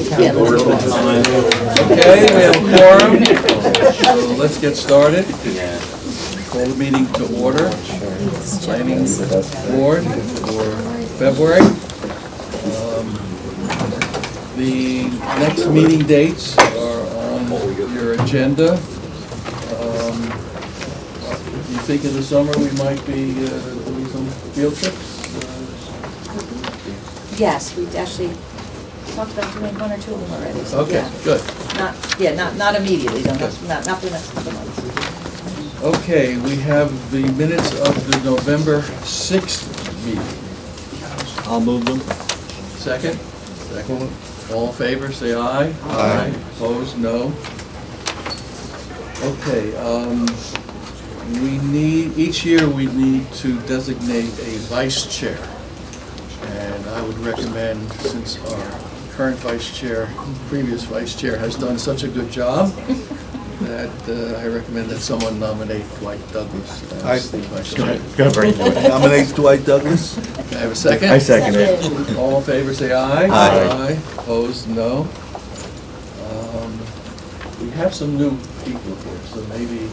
Yeah. Okay, we have a quorum, so let's get started. Call the meeting to order. Planning board for February. The next meeting dates are on your agenda. You think in the summer we might be doing some field trips? Yes, we actually talked about doing one or two of them already. So Okay, yeah. good. Not immediately, not for the next couple months. Okay, we have the minutes of the November 6th meeting. I'll move them. Second? Second. All in favor, say aye. Aye. Opposed, no. Okay, each year we need to designate a vice chair. And I would recommend, since our current vice chair, previous vice chair has done such a good job, that I recommend that someone nominate Dwight Douglas as the vice chair. Nominate Dwight Douglas. Can I have a second? I second it. All in favor, say aye. Aye. Opposed, no. We have some new people here, so maybe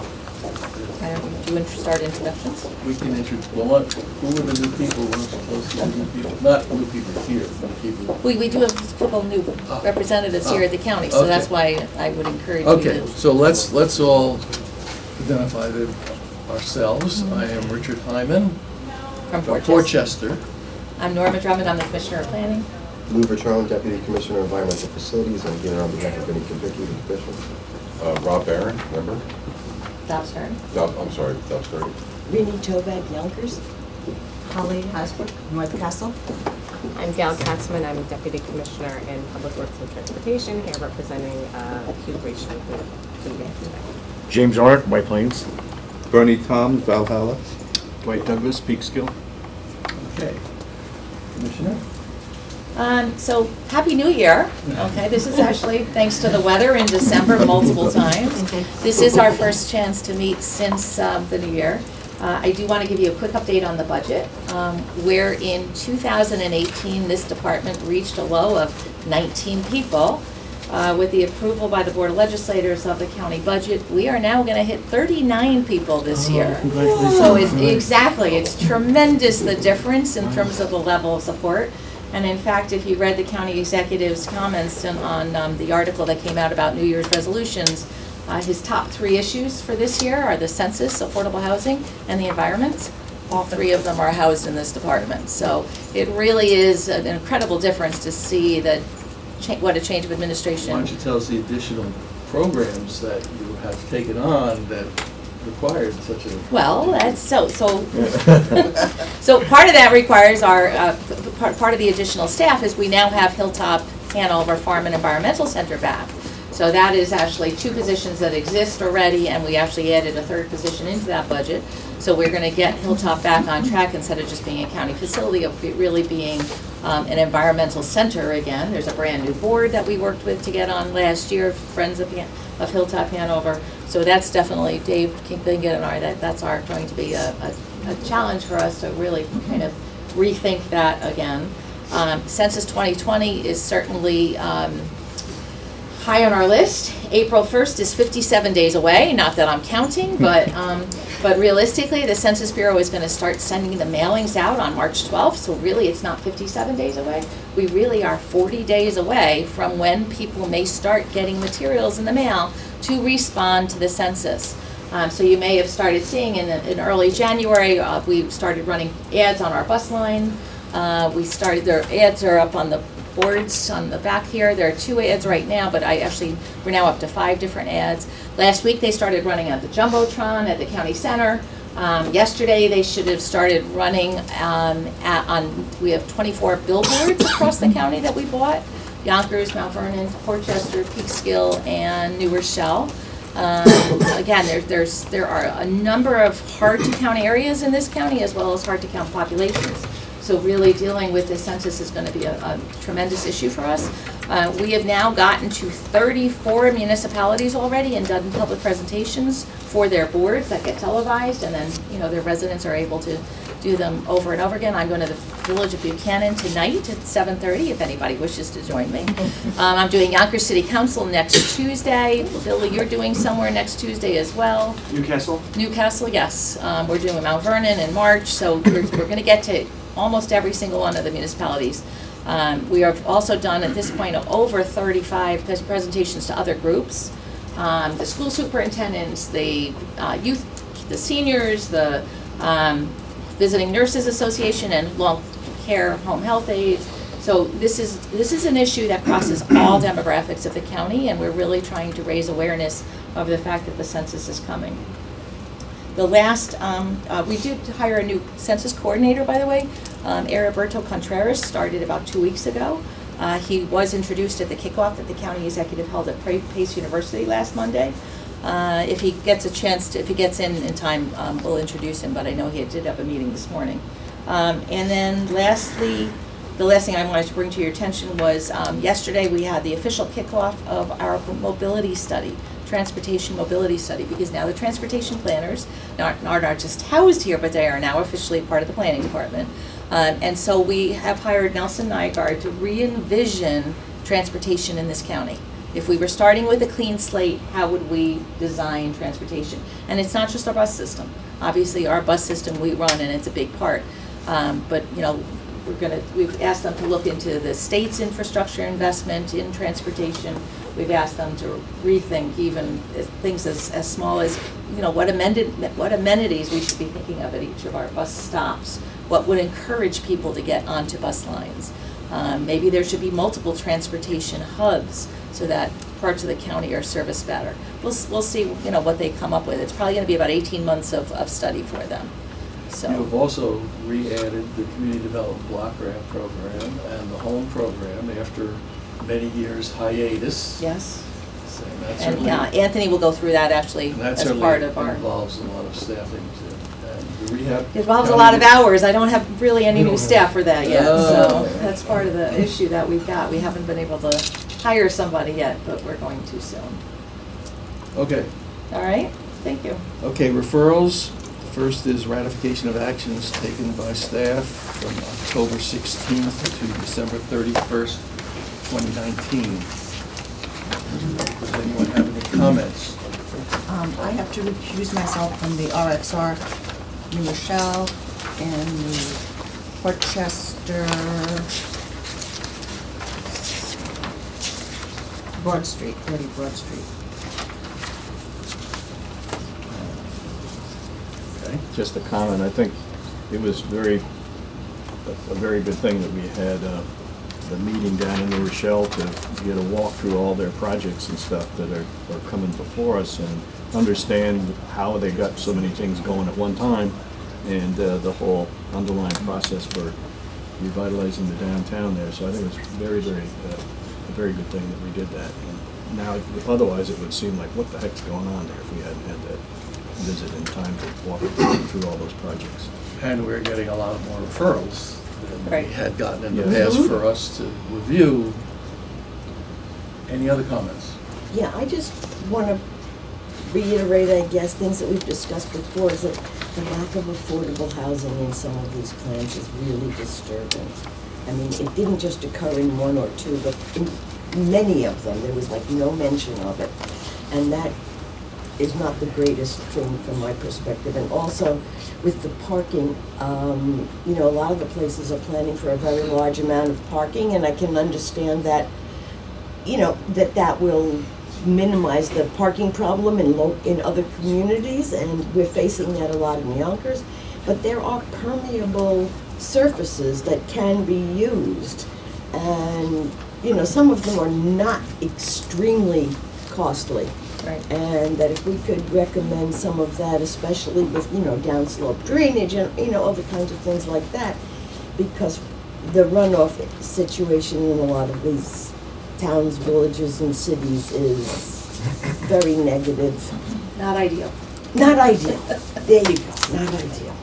Do you want to start introductions? we can introduce, well, who are the new people? We're supposed to be new people, not new people here, but people. We do have a couple new representatives here at the county, so that's Okay. why I would encourage you Okay, to. so let's all identify ourselves. I am Richard Hyman From from Portchester. Portchester. I'm Norma Drummond, I'm the Commissioner of Planning. Lou Bertrand, Deputy Commissioner of Environmental Facilities, and here on behalf of any convicted officials. Rob Barron, member? That's her. I'm sorry, that's great. Vinnie Tobag, Yonkers. Holly Hasbrook, North Castle. I'm Gail Katzman. I'm Deputy Commissioner in Public Works and Transportation, here representing Hugh Grants. James Arnott, White Plains. Bernie Tom, Valhalla. Dwight Douglas, Peekskill. Okay. Commissioner? So, Happy New Year. Okay, this is actually thanks to the weather in December multiple times. This is our first chance to meet since the new year. I do want to give you a quick update on the budget. Where in 2018, this department reached a low of 19 people. With the approval by the Board of Legislators of the county budget, we are now going to hit 39 people this year. So it's tremendous, the difference in terms of the level of support. And in fact, if you read the county executive's comments on the article that came out about New Year's resolutions, his top 3 issues for this year are the census, affordable housing, and the environment. All 3 of them are housed in this department. So it really is an incredible difference to see that what a change of administration. Why don't you tell us the additional programs that you have taken on that required such a... Well, that's so part of that requires our, part of the additional staff is we now have Hilltop Hanover Farm and Environmental Center back. So that is actually 2 positions that exist already, and we actually added a 3rd position into that budget. So we're going to get Hilltop back on track instead of just being a county facility, of really being an environmental center again. There's a brand new board that we worked with to get on last year, Friends of Hilltop Hanover. So that's definitely, Dave Kingbinget and I, that's going to be a challenge for us to really kind of rethink that again. Census 2020 is certainly high on our list. April 1st is 57 days away, not that I'm counting, but realistically, the Census Bureau is going to start sending the mailings out on March 12th, so really it's not 57 days away. We really are 40 days away from when people may start getting materials in the mail to respond to the census. So you may have started seeing in early January, we started running ads on our bus line. Their ads are up on the boards on the back here. There are 2 ads right now, but we're now up to 5 different ads. Last week they started running at the Jumbotron at the county center. Yesterday they should have started running we have 24 billboards across the county that we bought. Yonkers, Mount Vernon, Portchester, Peekskill, and New Rochelle. Again, there are a number of hard-to-count areas in this county as well as hard-to-count populations. So really dealing with the census is going to be a tremendous issue for us. We have now gotten to 34 municipalities already and done public presentations for their boards that get televised, and then their residents are able to do them over and over again. I'm going to the Village of Buchanan tonight at 7:30, if anybody wishes to join me. I'm doing Yonkers City Council next Tuesday. Billy, you're doing somewhere next Tuesday as well. Newcastle? Newcastle, yes. We're doing Mount Vernon in March, so we're going to get to almost every single one of the municipalities. We have also done, at this point, over 35 presentations to other groups. The school superintendents, the youth, the seniors, the Visiting Nurses Association, and long care home health aides. So this is an issue that crosses all demographics of the county, and we're really trying to raise awareness of the fact that the census is coming. The last, we did hire a new census coordinator, by the way. Heriberto Contreras started about 2 weeks ago. He was introduced at the kickoff that the county executive held at Pace University last Monday. If he gets a chance to, if he gets in time, we'll introduce him, but I know he did have a meeting this morning. And then lastly, the last thing I wanted to bring to your attention was yesterday we had the official kickoff of our mobility study, transportation mobility study, because now the transportation planners aren't just housed here, but they are now officially part of the planning department. And so we have hired Nelson Nygaard to re-envision transportation in this county. If we were starting with a clean slate, how would we design transportation? And it's not just our bus system. Obviously, our bus system we run, and it's a big part. But you know, we've asked them to look into the state's infrastructure investment in transportation. We've asked them to rethink even things as small as, you know, what amenities we should be thinking of at each of our bus stops. What would encourage people to get onto bus lines? Maybe there should be multiple transportation hubs so that parts of the county are serviced better. We'll see, you know, what they come up with. It's probably going to be about 18 months of study for them. So. You've also re-added the Community Development Block Grant Program and the Home Program after many years hiatus. Yes. So that And yeah, Anthony will go through that actually as part of our. That involves a lot of staffing too. And the rehab. It involves a lot of hours. I don't have really any new staff for that yet, Oh. so that's part of the issue that we've got. We haven't been able to hire somebody yet, but we're going to soon. Okay. All right, thank you. Okay, referrals. The first is ratification of actions taken by staff from October 16th to December 31st, 2019. Does anyone have any comments? I have to recuse myself from the RXR New Rochelle and the Westchester Broad Street, 30 Broad Street. Okay. Just a comment, I think it was a very good thing that we had the meeting down in New Rochelle to get a walk through all their projects and stuff that are coming before us and understand how they got so many things going at one time and the whole underlying process for revitalizing the downtown there. So I think it was a very good thing that we did that. And now, otherwise it would seem like, what the heck's going on there if we hadn't had that visit in time to walk through all those projects. And we're getting a lot more referrals than Right. we had gotten in the Yes. past for us to review. Any other comments? Yeah, I just want to reiterate, I guess, things that we've discussed before, is that the lack of affordable housing in some of these plans is really disturbing. I mean, it didn't just occur in one or two, but in many of them, there was like no mention of it. And that is not the greatest thing from my perspective. And also with the parking, you know, a lot of the places are planning for a very large amount of parking, and I can understand that, you know, that will minimize the parking problem in other communities, and we're facing that a lot in Yonkers. But there are permeable surfaces that can be used, and, you know, some of them are not extremely costly. Right. And that if we could recommend some of that, especially with, you know, downslope drainage and, you know, other kinds of things like that, because the runoff situation in a lot of these towns, villages, and cities is very negative. Not ideal. Not ideal. There you go, not ideal.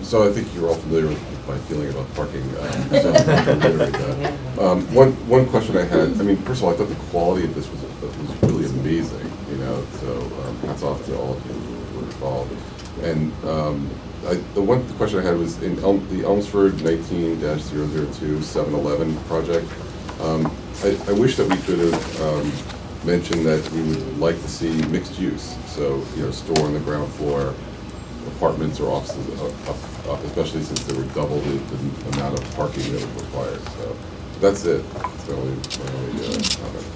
So I think you're all familiar with my feeling about parking. So I'm reiterate that. One question I had, I mean, first of all, I thought the quality of this was really amazing, you know, so hats off to all of you who were involved. And The one question I had was in the Elmsford 19-002 711 project. I wish that we could have mentioned that we would like to see mixed use. So, store on the ground floor, apartments or offices up, especially since there were double the amount of parking that was required. So that's it. That's my only comment.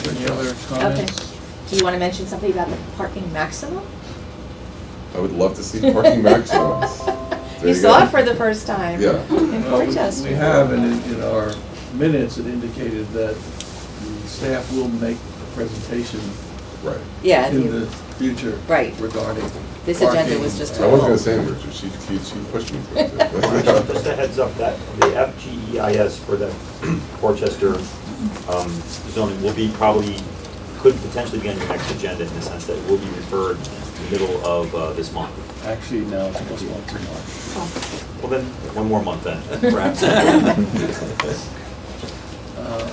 Any other Okay. comments? Do you want to mention something about the parking maximum? I would love to see parking maximums. There You go. saw it for the first time. Yeah. In Well, Portchester. we have, and in our minutes, it indicated that the staff will make a presentation Right. Yeah, in you- the future Right. regarding This agenda parking. was just I wasn't going to say anything, Richard. She pushed me to it. Just a heads up that the FGEIS for the Portchester zoning will be could potentially be on your next agenda in the sense that it will be referred in the middle of this month. Actually, no, it's postponed to March. Well, then, one more month then, perhaps.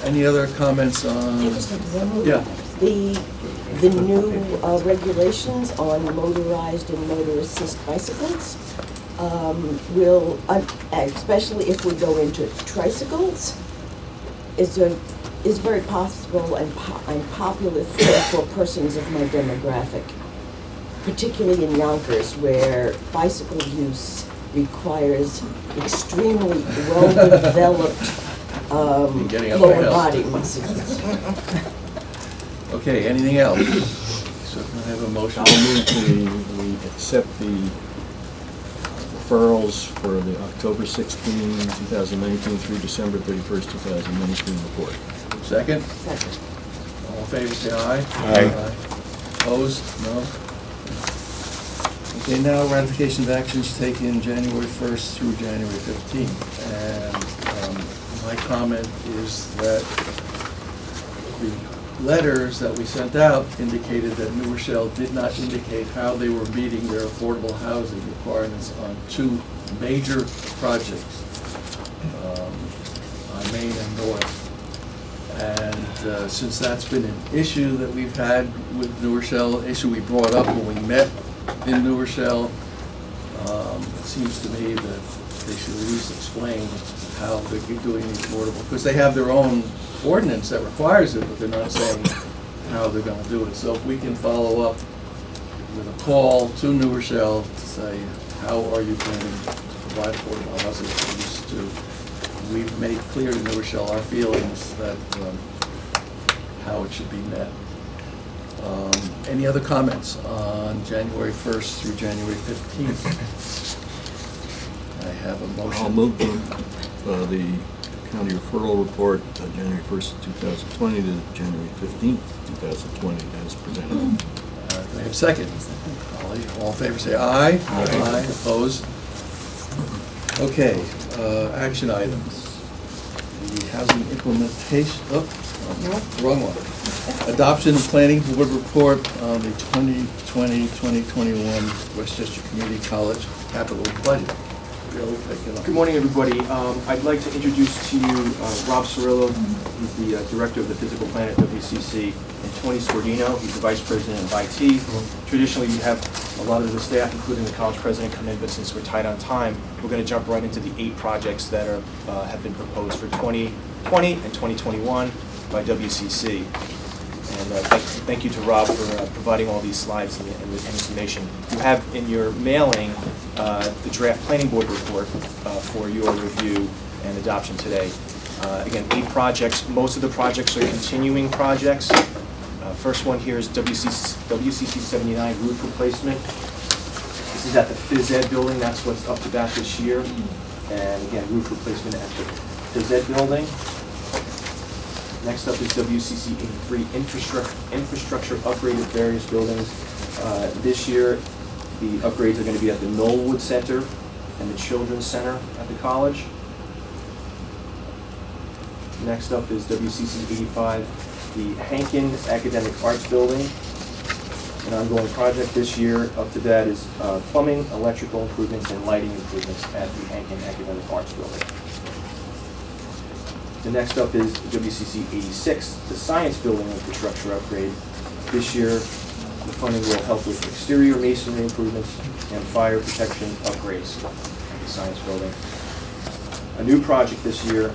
Any other comments on? I just have one more. Yeah. The new regulations on motorized and motor assist bicycles will, especially if we go into tricycles, is very possible and popular for persons of my demographic, particularly in Yonkers, where bicycle use requires extremely well-developed Getting up the lower hill. body muscles. Okay, anything else? So can I have a motion? I'll move we accept the referrals for the October 16, 2019 through December 31st, 2019 report. Second? Second. All in favor, say aye. Aye. Opposed? No? Okay, now ratification of actions taken January 1st through January 15th. And my comment is that the letters that we sent out indicated that New Rochelle did not indicate how they were meeting their affordable housing requirements on two major projects, on Main and North. And since that's been an issue that we've had with New Rochelle, issue we brought up when we met in New Rochelle, it seems to me that they should at least explain how they're doing the affordable, because they have their own ordinance that requires it, but they're not saying how they're gonna do it. So if we can follow up with a call to New Rochelle to say, how are you planning to provide affordable housing for these two? We've made clear to New Rochelle our feelings that, how it should be met. Any other comments on January 1st through January 15th? I have a motion. I'll move the county referral report, January 1st, 2020 to January 15th, 2020, as presented. Do I have a second? All in favor, say aye. Aye. Opposed? Okay, action items. The housing implementation, no, wrong one. Adoption of planning board report on the 2020-2021 Westchester Community College capital budget. Bill, take it up. Good morning, everybody. I'd like to introduce to you Rob Cirillo. He's the director of the physical plan at WCC, and Tony Scordino. He's the vice president of IT. Traditionally, we have a lot of the staff, including the college president, come in, but since we're tight on time, we're going to jump right into the 8 projects that have been proposed for 2020 and 2021 by WCC. And thank you to Rob for providing all these slides and the information. You have in your mailing the draft planning board report for your review and adoption today. Again, 8 projects. Most of the projects are continuing projects. First one here is WCC 79 roof replacement. This is at the phys ed building. That's what's up to bat this year. And again, roof replacement at the phys ed building. Next up is WCC 83 infrastructure upgrade at various buildings. This year, the upgrades are going to be at the Knollwood Center and the Children's Center at the college. Next up is WCC 85, the Hankin Academic Arts Building. An ongoing project this year. Up to that is plumbing, electrical improvements, and lighting improvements at the Hankin Academic Arts Building. The next up is WCC 86, the Science Building infrastructure upgrade. This year, The funding will help with exterior masonry improvements and fire protection upgrades at the science building. A new project this year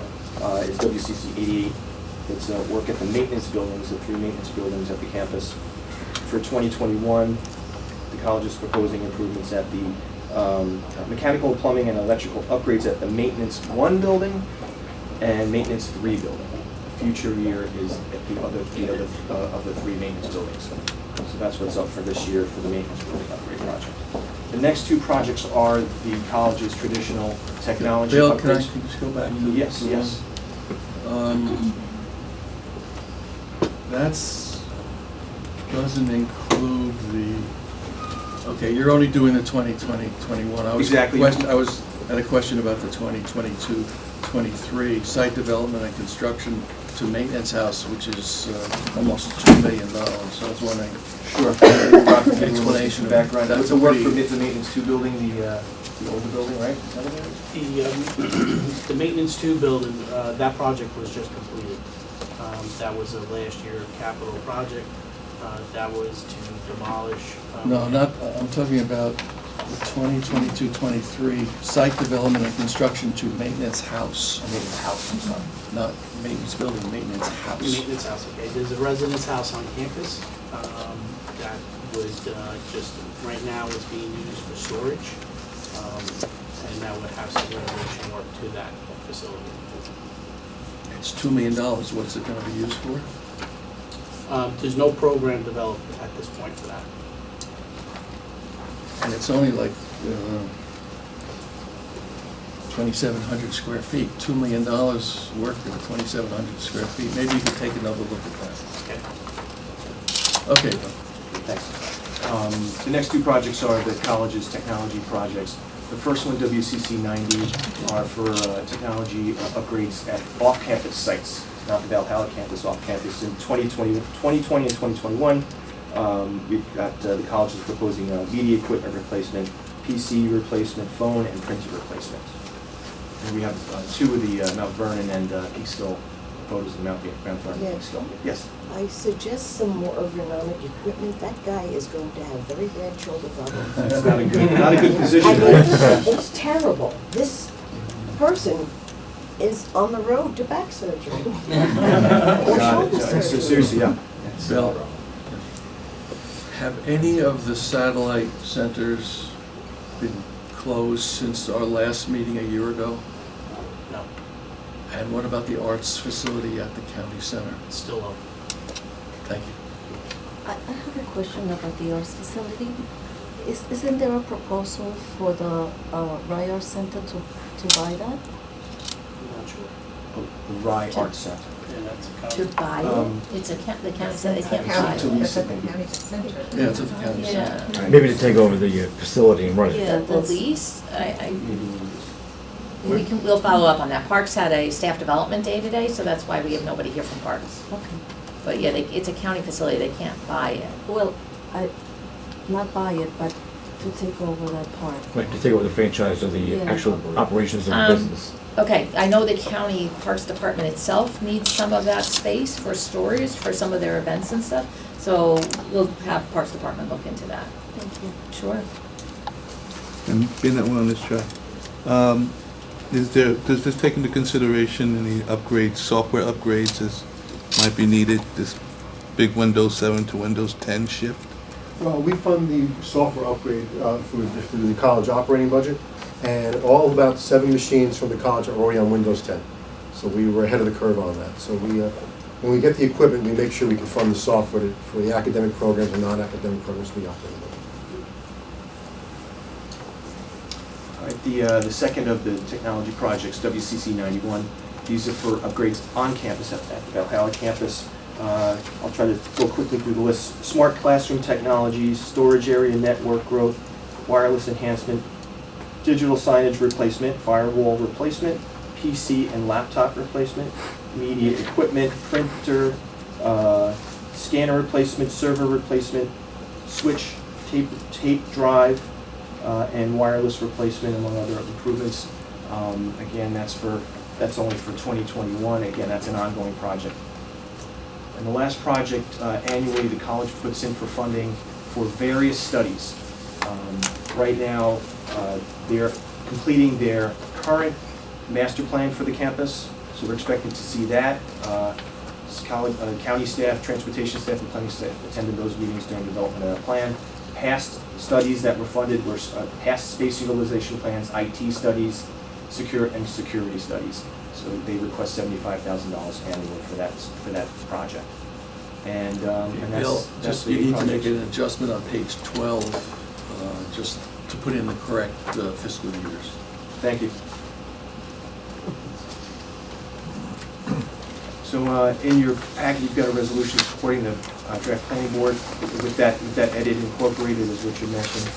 is WCC 88. It's work at the maintenance buildings, the 3 maintenance buildings at the campus. For 2021, the college is proposing improvements at the mechanical, plumbing, and electrical upgrades at the maintenance 1 building and maintenance 3 building. The future year is at the other of the 3 maintenance buildings. So that's what's up for this year for the maintenance building upgrade project. The next 2 projects are the college's traditional technology Bill, upgrades. can I just go back to? Yes, yes. That's, doesn't include the, okay, you're only doing the 2020, 21. Exactly. I had a question about the 2022, 23, site development and construction to maintenance house, which is almost $2 million. So I was wondering. Sure. Explanation of background. that's That's the work for pretty- the maintenance 2 building, the older building, right? Is that what it is? The maintenance 2 building, that project was just completed. That was a last year capital project. That was to demolish. No, not, I'm talking about the 2022, 23, site development and construction to maintenance house. Maintenance house, I'm sorry. Not maintenance building, maintenance house. Maintenance house, okay. There's a residence house on campus that would just, right now is being used for storage. And that would have some renovation work to that facility. It's $2 million. What's it going to be used for? There's no program developed at this point for that. And it's only like 2,700 square feet. $2 million work for the 2,700 square feet. Maybe you could take another look at that. Okay. Okay. Thanks. The next 2 projects are the college's technology projects. The first one, WCC 90, are for technology upgrades at off-campus sites, not the Valhalla campus, off-campus. In 2020 and 2021, we've got the college is proposing media equipment replacement, PC replacement, phone, and printer replacement. And we have 2 of the Mount Vernon and Peekskill photos of Mount Vernon and Peekskill. Yes. I suggest some more ergonomic equipment. That guy is going to have very bad shoulder problems. It's not a good position. I mean, it's terrible. This person is on the road to back surgery. Or shoulder So surgery. seriously, yeah. Bill, have any of the satellite centers been closed since our last meeting a year ago? No, And what about the arts facility at the county center? it's still open. Thank you. I have a question about the arts facility. Isn't there a proposal for the Rye Center to buy that? I'm not sure. The Rye Arts Center. Yeah, that's a To buy it? It's the county said they can't buy To it. lease it, maybe. Yeah, it's at the county center. Yeah. Maybe to take over the facility and run it. Yeah, The that's, lease, Maybe we'll follow up on that. Parks had a staff development day today, so that's why we have nobody here from Parks. okay. But yeah, it's a county facility, they can't buy it. Well, not buy it, but to take over that part. Like to take over the franchise of the Yeah. actual operations of the Um, business. Okay, I know the county Parks Department itself needs some of that space for storage for some of their events and stuff. So we'll have Parks Department look into that. Thank you. Sure. And being that we're on this track, does this take into consideration any upgrades, software upgrades as might be needed, this big Windows 7 to Windows 10 shift? Well, we fund the software upgrade through the college operating budget, and all about 7 machines from the college are already on Windows 10. So we were ahead of the curve on that. So when we get the equipment, we make sure we can fund the software for the academic programs and non-academic programs we operate. All right, the second of the technology projects, WCC 91, these are for upgrades on campus at the Valhalla campus. I'll try to go quickly through the list. Smart classroom technologies, storage area network growth, wireless enhancement, digital signage replacement, firewall replacement, PC and laptop replacement, media equipment, printer, scanner replacement, server replacement, switch, tape drive, and wireless replacement, among other improvements. Again, that's only for 2021. Again, that's an ongoing project. And the last project, annually, the college puts in for funding for various studies. Right now, they're completing their current master plan for the campus, so we're expecting to see that. County staff, transportation staff, and planning staff attended those meetings during development of that plan. Past studies that were funded were past space utilization plans, IT studies, security studies. So they request $75,000 annually for that project. And Bill, that's just, the you need to project. make an adjustment on page 12, just to put in the correct fiscal years. Thank you. So in your packet, you've got a resolution supporting the draft planning board with that edit incorporated, as Richard mentioned.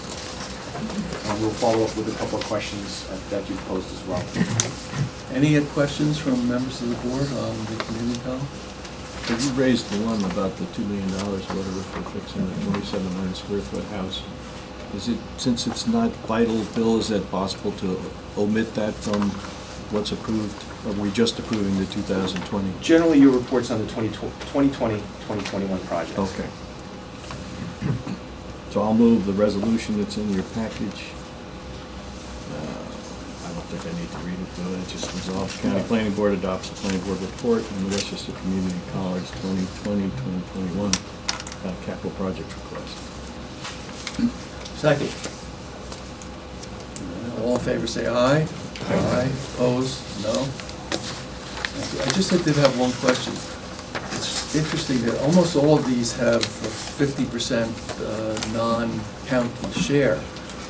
And we'll follow up with a couple of questions that you've posed as well. Any questions from members of the board on the community college? Have you raised the one about the $2 million, whatever, for fixing the 2,700 square foot house? Is it, since it's not vital, Bill, is it possible to omit that from what's approved? Or are we just approving the 2020? Generally, your report's on the 2020, 2021 projects. Okay. So I'll move the resolution that's in your package. I don't think I need to read it, but it just resolves County Planning Board adopts the Planning Board report on the Westchester Community College 2020-2021 capital project request. Second. All in favor, say aye. Aye. Opposed? No? Thank you. I just did have one question. It's interesting that almost all of these have a 50% non-county share.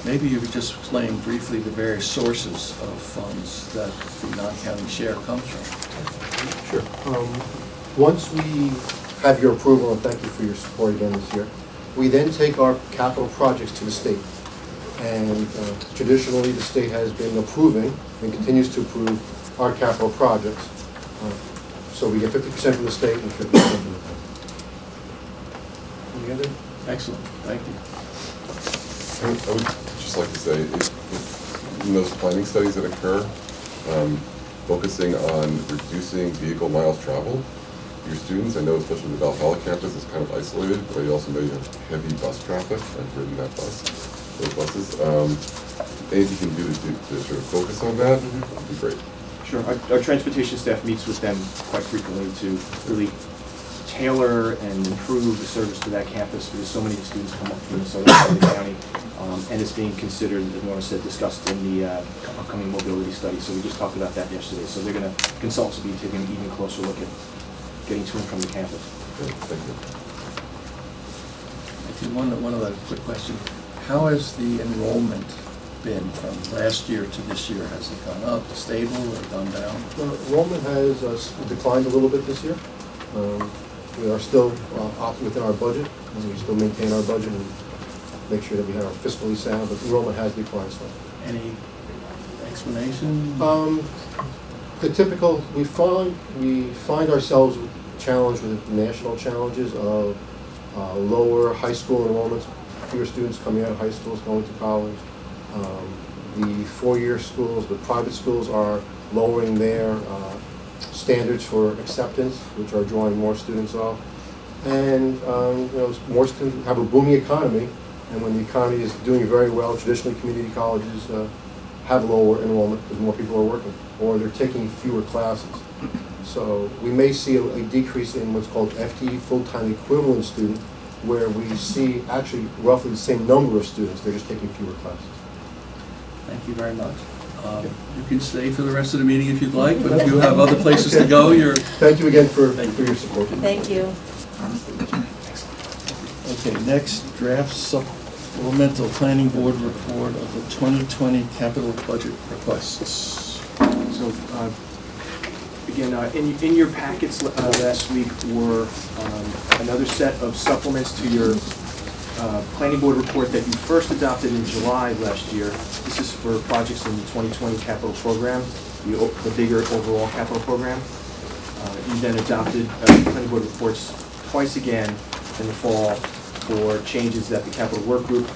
Maybe you could just explain briefly the various sources of funds that the non-county share comes from. Sure. Once we have your approval, and thank you for your support again this year, we then take our capital projects to the state. And traditionally, the state has been approving and continues to approve our capital projects. So we get 50% from the state and 50% from the county. Any other? Excellent, thank you. I would just like to say, in those planning studies that occur, focusing on reducing vehicle miles traveled, your students, I know especially the Valhalla campus is kind of isolated, but I also know you have heavy bus traffic. I've ridden that bus, those buses. Anything you can do to sort of focus on that would be great. Sure. Our transportation staff meets with them quite frequently to really tailor and improve the service to that campus, because so many students come up from Minnesota and the county, and it's being considered, as Mona said, discussed in the upcoming mobility study. So we just talked about that yesterday. So they're going to, consultants will be taking an even closer look at getting to and from the campus. Great, thank you. Actually, one other quick question. How has the enrollment been from last year to this year? Has it gone up, stable, or gone down? Enrollment has declined a little bit this year. We are still within our budget, and we still maintain our budget and make sure that we are fiscally sound, but enrollment has declined slightly. Any explanation? The typical, we find ourselves challenged with the national challenges of lower high school enrollments, fewer students coming out of high schools going to college. The four-year schools, the private schools are lowering their standards for acceptance, which are drawing more students off. And more students have a booming economy, and when the economy is doing very well, traditionally community colleges have lower enrollment because more people are working, or they're taking fewer classes. So we may see a decrease in what's called FTE, full-time equivalent student, where we see actually roughly the same number of students, they're just taking fewer classes. Thank you very much. You can stay for the rest of the meeting if you'd like, but if you have other places to go, you're... Thank you again for your support. Thank you. Okay, next, draft supplemental planning board report of the 2020 capital budget requests. So, again, in your packets last week were another set of supplements to your planning board report that you first adopted in July of last year. This is for projects in the 2020 capital program, the bigger overall capital program. You then adopted planning board reports twice again in the fall for changes that the capital work group,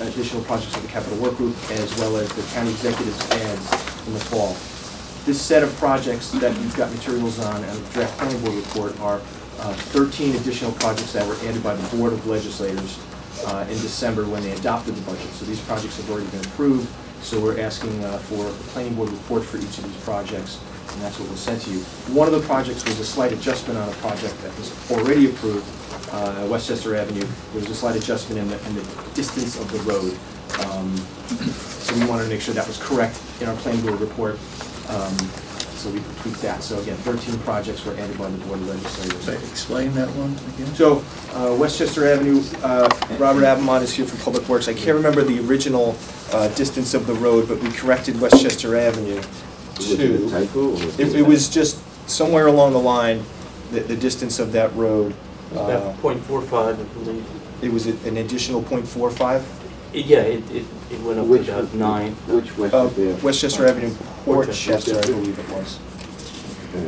additional projects of the capital work group, as well as the county executives adds in the fall. This set of projects that you've got materials on and the draft planning board report are 13 additional projects that were added by the Board of Legislators in December when they adopted the budget. So these projects have already been approved, so we're asking for a planning board report for each of these projects, and that's what was sent to you. One of the projects was a slight adjustment on a project that was already approved, Westchester Avenue. There was a slight adjustment in the distance of the road. So we wanted to make sure that was correct in our planning board report. So we tweaked that. So again, 13 projects were added by the Board of Legislators. Explain that one again. So Westchester Avenue, Robert Abamont is here from Public Works. I can't remember the original distance of the road, but we corrected Westchester Avenue to... It was just somewhere along the line, the distance of that road. About .45, I believe. It was an additional .45? Yeah, it went up to about 9. Which Westchester? Westchester Avenue, Portchester, I believe it was.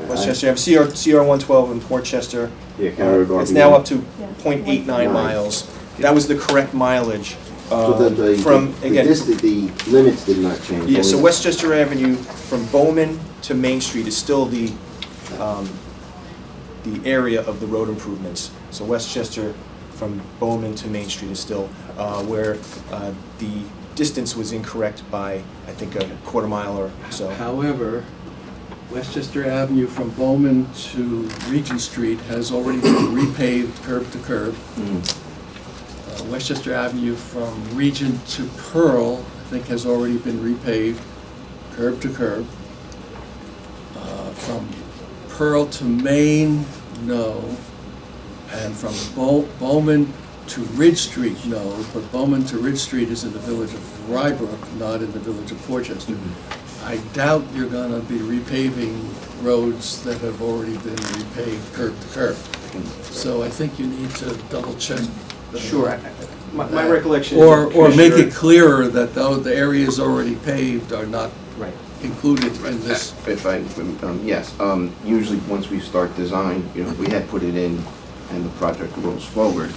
Westchester Avenue, CR 112 in Portchester. Yeah, County Road It's now RB1. up to .89 miles. That was the correct mileage So the from, again, the limits did not change. yeah, so Only- Westchester Avenue from Bowman to Main Street is still the area of the road improvements. So Westchester from Bowman to Main Street is still where the distance was incorrect by, I think, a quarter mile or so. However, Westchester Avenue from Bowman to Regent Street has already been repaved curb to curb. Westchester Avenue from Regent to Pearl, I think, has already been repaved curb to curb. From Pearl to Main, no. And from Bowman to Ridge Street, no. But Bowman to Ridge Street is in the village of Rybrook, not in the village of Portchester. I doubt you're going to be repaving roads that have already been repaved curb to curb. So I think you need to double check. Sure. My recollection Or is... make it clearer that though the areas already paved are not Right. included in this. If I, yes, usually once we start design, we had put it in and the project rolls forward,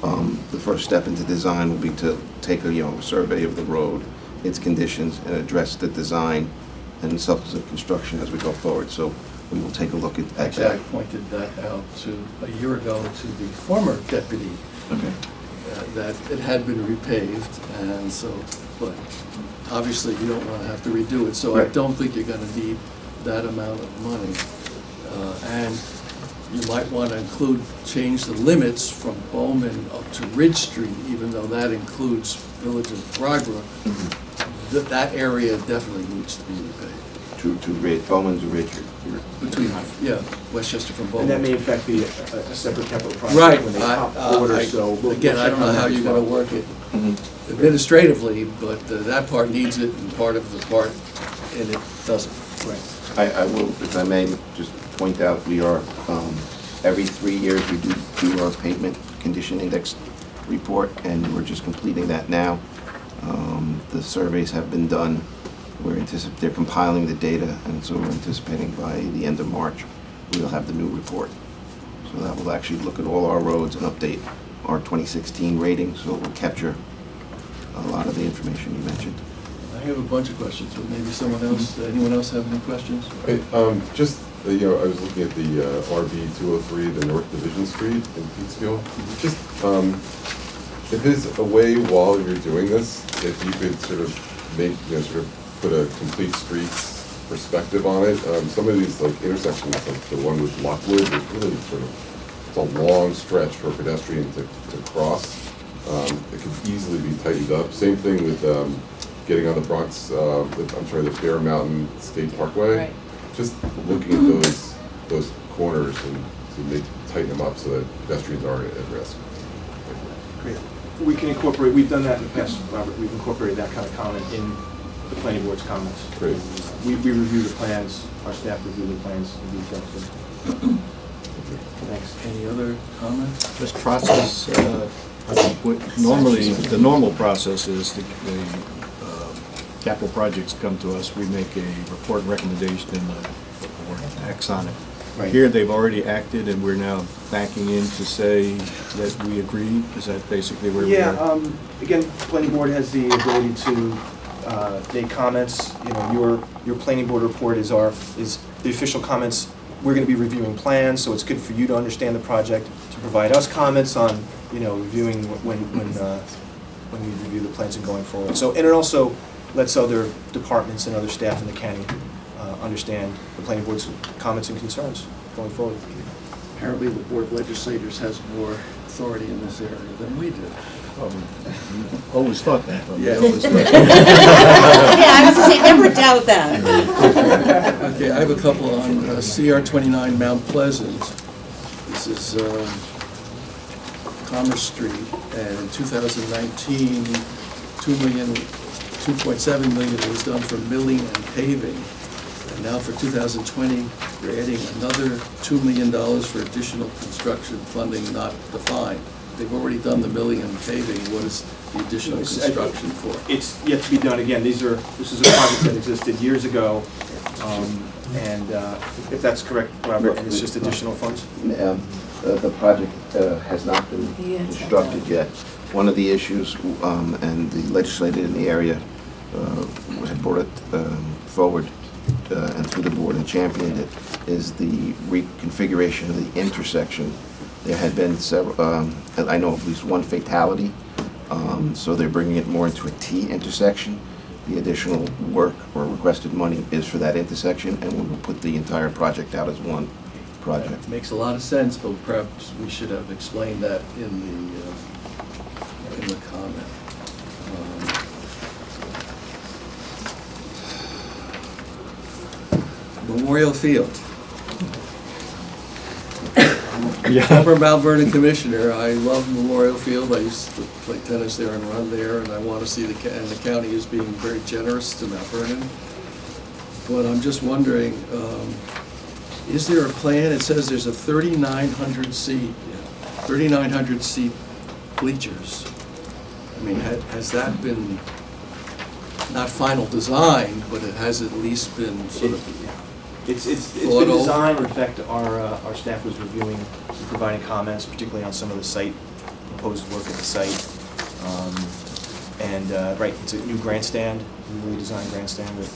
the first step into design will be to take a survey of the road, its conditions, and address the design and subsequent construction as we go forward. So we will take a look at Actually, I that. pointed that out a year ago to the former deputy, Okay. that it had been repaved, and so, but obviously you don't want to have to redo it, so I Right. don't think you're going to need that amount of money. And you might want to change the limits from Bowman up to Ridge Street, even though that includes Village of Rybrook. That area definitely needs to be repaved. To Ridge, Bowman to Ridge. Between, Westchester from And that Bowman. may in fact be a separate capital project Right. when they top order, so... we'll Again, I check don't know on how that as you're going to well. work it administratively, but that part needs it, and part of the part, and it doesn't. Right. I will, if I may, just point out, we are, every 3 years, we do our pavement condition index report, and we're just completing that now. The surveys have been done. They're compiling the data, and so we're anticipating by the end of March, we'll have the new report. So that will actually look at all our roads and update our 2016 rating, so it will capture a lot of the information you mentioned. I have a bunch of questions, but maybe anyone else have any questions? I was looking at the RB 203, the North Division Street in Peekskill. Just, if there's a way while you're doing this, if you could sort of put a complete streets perspective on it. Some of these intersections, like the one with Lockwood, is really it's a long stretch for a pedestrian to cross. It could easily be tightened up. Same thing with getting on the Bronx, the Bear Mountain State Parkway. Right. Just looking at those corners and to tighten them up so that pedestrians aren't at risk. Great. We can incorporate, we've done that in the past, Robert, we've incorporated that kind of comment in the planning board's comments. Great. We review the plans, our staff review the plans in detail, so. Thanks. Any other comments? This process, normally, the normal process is the capital projects come to us, we make a report and recommendation or acts on it. Right. Here, they've already acted, and we're now backing in to say that we agree. Is that basically where we are? Yeah, again, planning board has the ability to make comments. Your planning board report is the official comments we're going to be reviewing plans, so it's good for you to understand the project, to provide us comments on, reviewing when we review the plans and going forward. So, and it also lets other departments and other staff in the county understand the planning board's comments and concerns going forward. Apparently, the Board of Legislators has more authority in this area than we do. Always thought that. Yeah, always thought that. Yeah, I was gonna say, never doubt that. Okay, I have a couple on CR 29 Mount Pleasant. This is Commerce Street, and in 2019, $2.7 million was done for milling and paving. And now for 2020, we're adding another $2 million for additional construction funding not defined. They've already done the milling and paving. What is the additional construction for? It's yet to be done. Again, this is a project that existed years ago, and if that's correct, Robert, and it's just additional funds? The project has not been constructed yet. One of the issues, and the legislator in the area had brought it forward and through the board and championed it, is the reconfiguration of the intersection. There had been several, I know of at least one fatality, so they're bringing it more into a T intersection. The additional work or requested money is for that intersection, and we will put the entire project out as one project. Makes a lot of sense, but perhaps we should have explained that in the comment. Memorial Field. Former Mount Vernon Commissioner, I love Memorial Field. I used to play tennis there and run there, and I want to see and the county is being very generous to Mount Vernon. But I'm just wondering, is there a plan? It says there's a 3,900 seat bleachers. I mean, has that been, not final design, but it has at least been sort of It's thought been over? designed. In fact, our staff was reviewing and providing comments, particularly on some of the site, proposed work at the site. Right, it's a new grandstand, newly designed grandstand with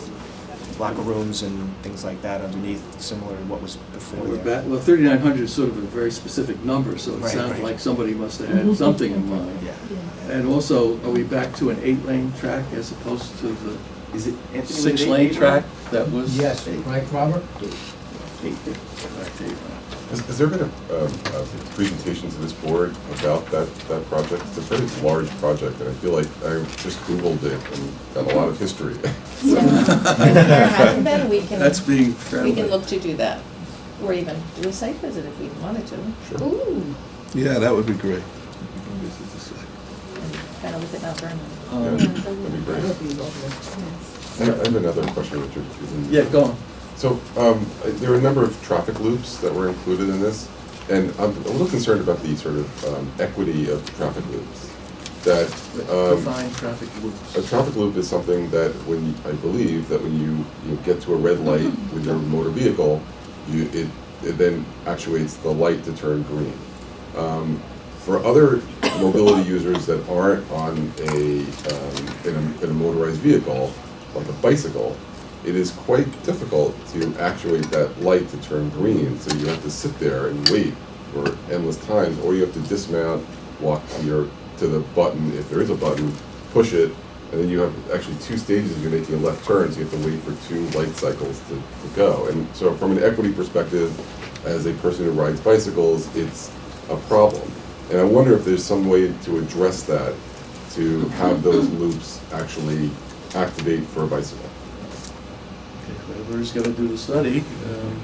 locker rooms and things like that underneath, similar to what was before there. Well, 3,900 is sort of a very specific number, so it Right, sounds right. like somebody must have had something in mind. Yeah. And also, are we back to an 8-lane track as opposed to the Is it Anthony? was it 6-lane 8-lane? track that was? Yes, right, Robert? Has there been a presentation to this board about that project? It's a very large project, and I feel like I just Googled it and got a lot of history. There hasn't been, That's being we friendly. can look to do that, or even do a site visit if we wanted to. Sure. Ooh, Yeah, that would be great. kind of look at Mount Vernon. That'd be great. I have another question, Richard. Yeah, go on. So, there are a number of traffic loops that were included in this, and I'm a little concerned about the sort of equity of traffic loops. That Define traffic loops. a traffic loop is something that I believe that when you get to a red light with your motor vehicle, it then actuates the light to turn green. For other mobility users that aren't on in a motorized vehicle, like a bicycle, it is quite difficult to actuate that light to turn green. So you have to sit there and wait for endless times, or you have to dismount, walk to the button, if there is a button, push it, and then you have actually 2 stages. You're making a left turn, so you have to wait for 2 light cycles to go. And so from an equity perspective, as a person who rides bicycles, it's a problem. And I wonder if there's some way to address that, to have those loops actually activate for a bicycle. Whoever's gonna do the study.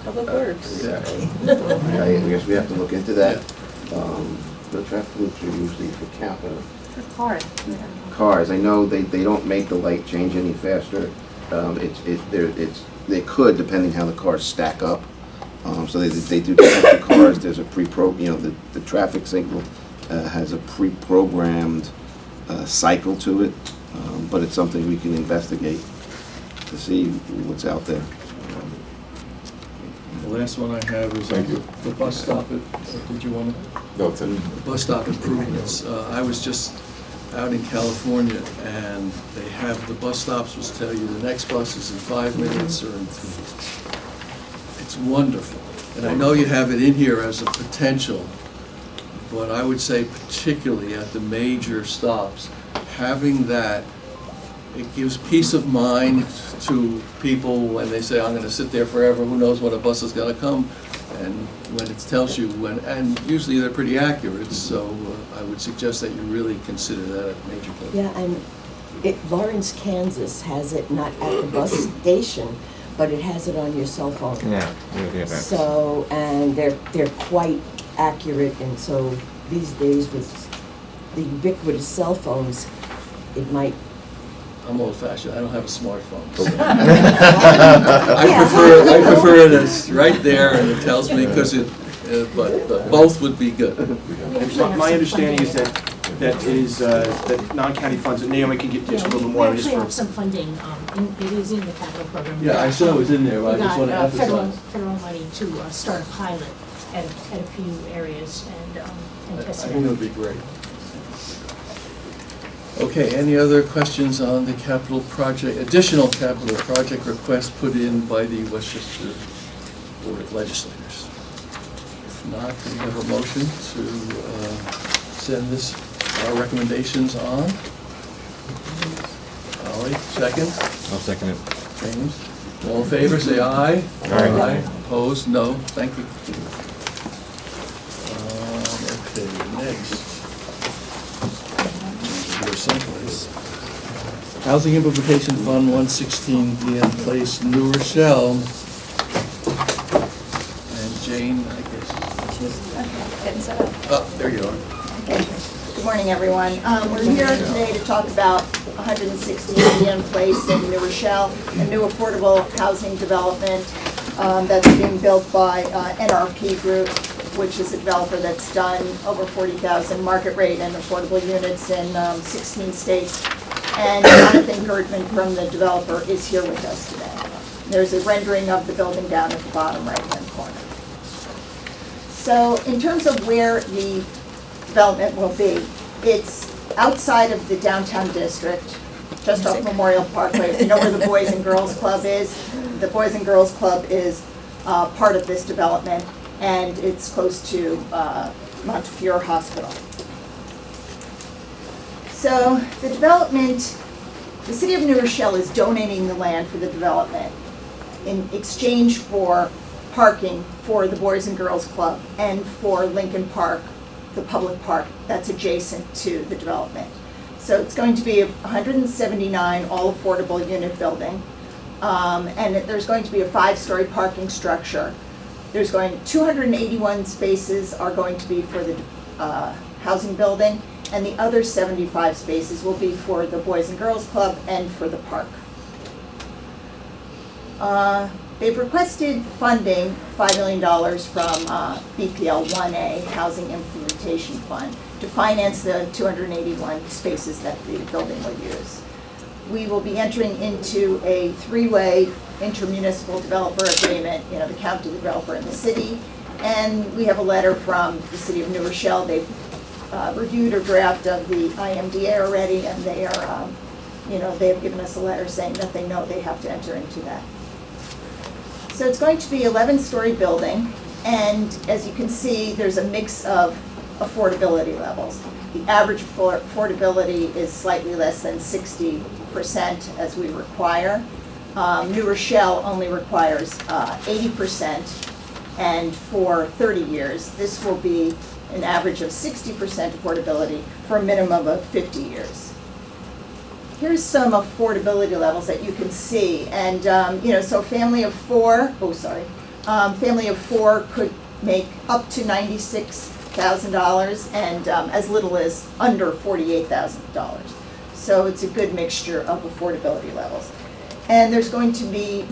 Public Works. Yeah. I guess we have to look into that. The traffic loops are usually for For cars. cars. I know they don't make the light change any faster. They could, depending how the cars stack up. So they do detect the cars. There's a the traffic signal has a pre-programmed cycle to it, but it's something we can investigate to see what's out there. The last one I have is Thank you. the bus stop. Did you want to? No, it's in. Bus stop improvements. I was just out in California, and they have, the bus stops will tell you the next bus is in 5 minutes or in 3. It's wonderful. And I know you have it in here as a potential, but I would say particularly at the major stops, having that, it gives peace of mind to people when they say, I'm gonna sit there forever, who knows when a bus is gonna come? And when it tells you when, and usually they're pretty accurate, so I would suggest that you really consider that a major place. Yeah, and Lawrence, Kansas has it not at the bus station, but it has it on your cell phone. Yeah. So, and they're quite accurate, and so these days with the ubiquitous cell phones, it might. I'm old fashioned, I don't have a smartphone. Yeah. I prefer it as right there and it tells me, because but both would be good. My understanding is that it is, that non-county funds, and Naomi can get just a little more. We actually have some funding, it is in the capital program. Yeah, I saw it was in there, but I just want to We got emphasize. federal money to start a pilot at a few areas and I test it think it out. would be great. Okay, any other questions on the capital project, additional capital project request put in by the Westchester Board of Legislators? If not, can we have a motion to send this, our recommendations on? Ollie, second? I'll second it. James? All in favor, say aye. Aye. Opposed? No. Thank you. Okay, next. Here someplace. Housing Implementation Fund 116 DM Place, New Rochelle. And Jane, I guess. Oh, there you are. Good morning, everyone. We're here today to talk about 116 DM Place in New Rochelle, a new affordable housing development that's being built by NRP Group, which is a developer that's done over 40,000 market rate and affordable units in 16 states. And Jonathan Gerdman from the developer is here with us today. There's a rendering of the building down at the bottom right-hand corner. So in terms of where the development will be, it's outside of the downtown district, just off Memorial Parkway. If you know where the Boys and Girls Club is, the Boys and Girls Club is part of this development, and it's close to Montefiore Hospital. So the development, the city of New Rochelle is donating the land for the development in exchange for parking for the Boys and Girls Club and for Lincoln Park, the public park that's adjacent to the development. So it's going to be a 179 all affordable unit building, and there's going to be a 5-story parking structure. There's 281 spaces are going to be for the housing building, and the other 75 spaces will be for the Boys and Girls Club and for the park. They've requested funding, $5 million from BPL 1A, Housing Implementation Fund, to finance the 281 spaces that the building will use. We will be entering into a 3-way intermunicipal developer agreement, the county developer and the city, and we have a letter from the city of New Rochelle. They've reviewed a draft of the IMDA already, and they are, they have given us a letter saying that they know they have to enter into that. So it's going to be 11-story building, and as you can see, there's a mix of affordability levels. The average affordability is slightly less than 60% as we require. New Rochelle only requires 80%, and for 30 years, this will be an average of 60% affordability for a minimum of 50 years. Here's some affordability levels that you can see, and so a family of four, family of four could make up to $96,000 and as little as under $48,000. So it's a good mixture of affordability levels. And there's going to be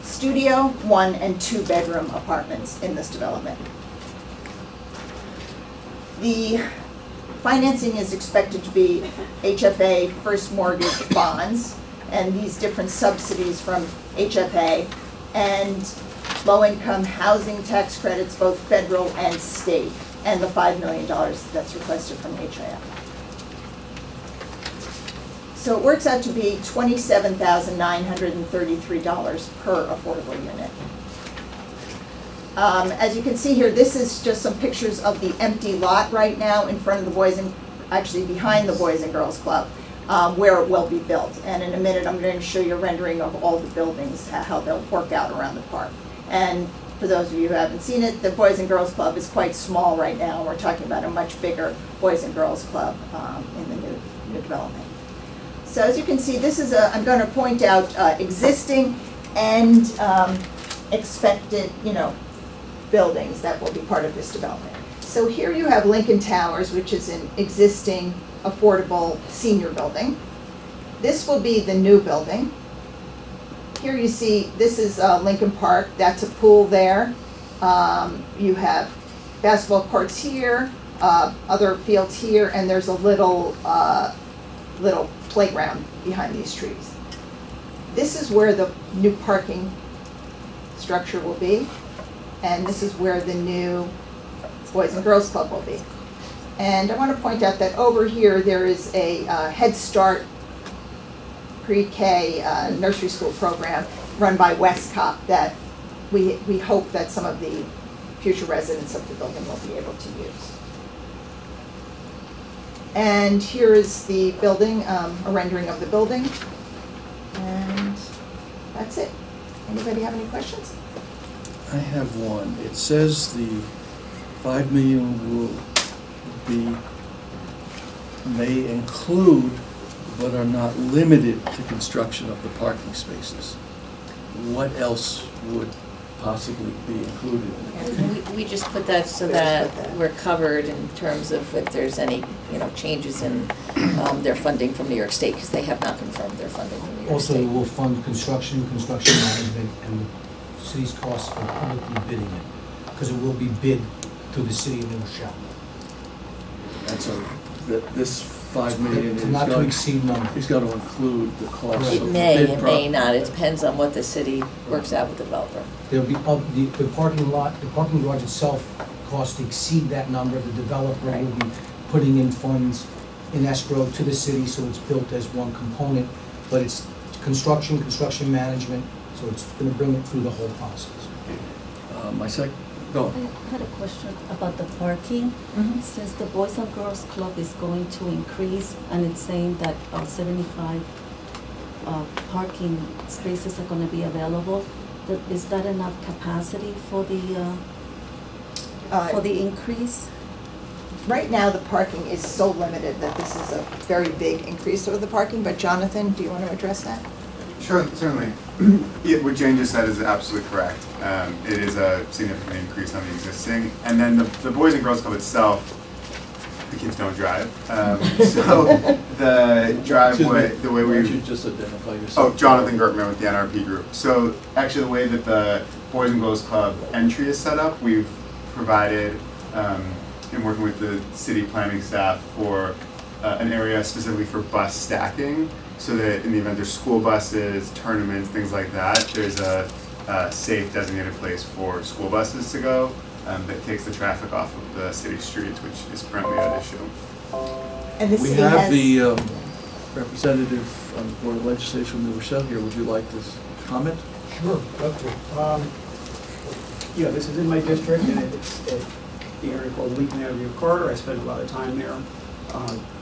studio, 1- and 2-bedroom apartments in this development. The financing is expected to be HFA first mortgage bonds and these different subsidies from HFA and low-income housing tax credits, both federal and state, and the $5 million that's requested from HIF. So it works out to be $27,933 per affordable unit. As you can see here, this is just some pictures of the empty lot right now in front of the Boys and, actually behind the Boys and Girls Club, where it will be built. And in a minute, I'm going to show you a rendering of all the buildings, how they'll work out around the park. And for those of you who haven't seen it, the Boys and Girls Club is quite small right now. We're talking about a much bigger Boys and Girls Club in the new development. So as you can see, this is I'm going to point out existing and expected, buildings that will be part of this development. So here you have Lincoln Towers, which is an existing affordable senior building. This will be the new building. Here you see, this is Lincoln Park. That's a pool there. You have basketball courts here, other fields here, and there's a little playground behind these trees. This is where the new parking structure will be, and this is where the new Boys and Girls Club will be. And I want to point out that over here there is a Head Start pre-K nursery school program run by Westcott that we hope that some of the future residents of the building will be able to use. And here is the building, a rendering of the building. And that's it. Anybody have any questions? I have one. It says the 5 million will be, may include, but are not limited to construction of the parking spaces. What else would possibly be included in it? We just put that so that we're covered in terms of if there's any, changes in their funding from New York State, because they have not confirmed their funding from New York Also, State. it will fund construction management, and the city's costs for publicly bidding it, because it will be bid through the city of New Rochelle. And so this 5 million is Not to going, exceed number. he's got to include the cost It of the may, bid it pro- may not. It depends on what the city works out with the developer. There'll be, the parking lot, the parking garage itself costs exceed that number. The developer will be putting in funds in escrow to the city, so it's built as one component. But it's construction management, so it's gonna bring it through the whole process. Go. I had a question about the parking. Since the Boys and Girls Club is going to increase, and it's saying that 75 parking spaces are going to be available, is that enough capacity for the increase? Right now, the parking is so limited that this is a very big increase of the parking, but Jonathan, do you want to address that? Sure, certainly. Yeah, what Jane just said is absolutely correct. It is a significant increase on the existing. And then the Boys and Girls Club itself, the kids don't drive. So the driveway, the way Why we... don't you just identify yourself? Oh, Jonathan Gertman with the NRP group. So actually the way that the Boys and Girls Club entry is set up, we've provided, in working with the city planning staff, for an area specifically for bus stacking, so that in the event there's school buses, tournaments, things like that, there's a safe designated place for school buses to go that takes the traffic off of the city streets, which is currently at issue. And the We city have has- the representative on the Board of Legislation from New Rochelle here. Would you like to comment? Sure, love to. Yeah, this is in my district, and it's the area called Lincoln Avenue Corridor. I spend a lot of time there.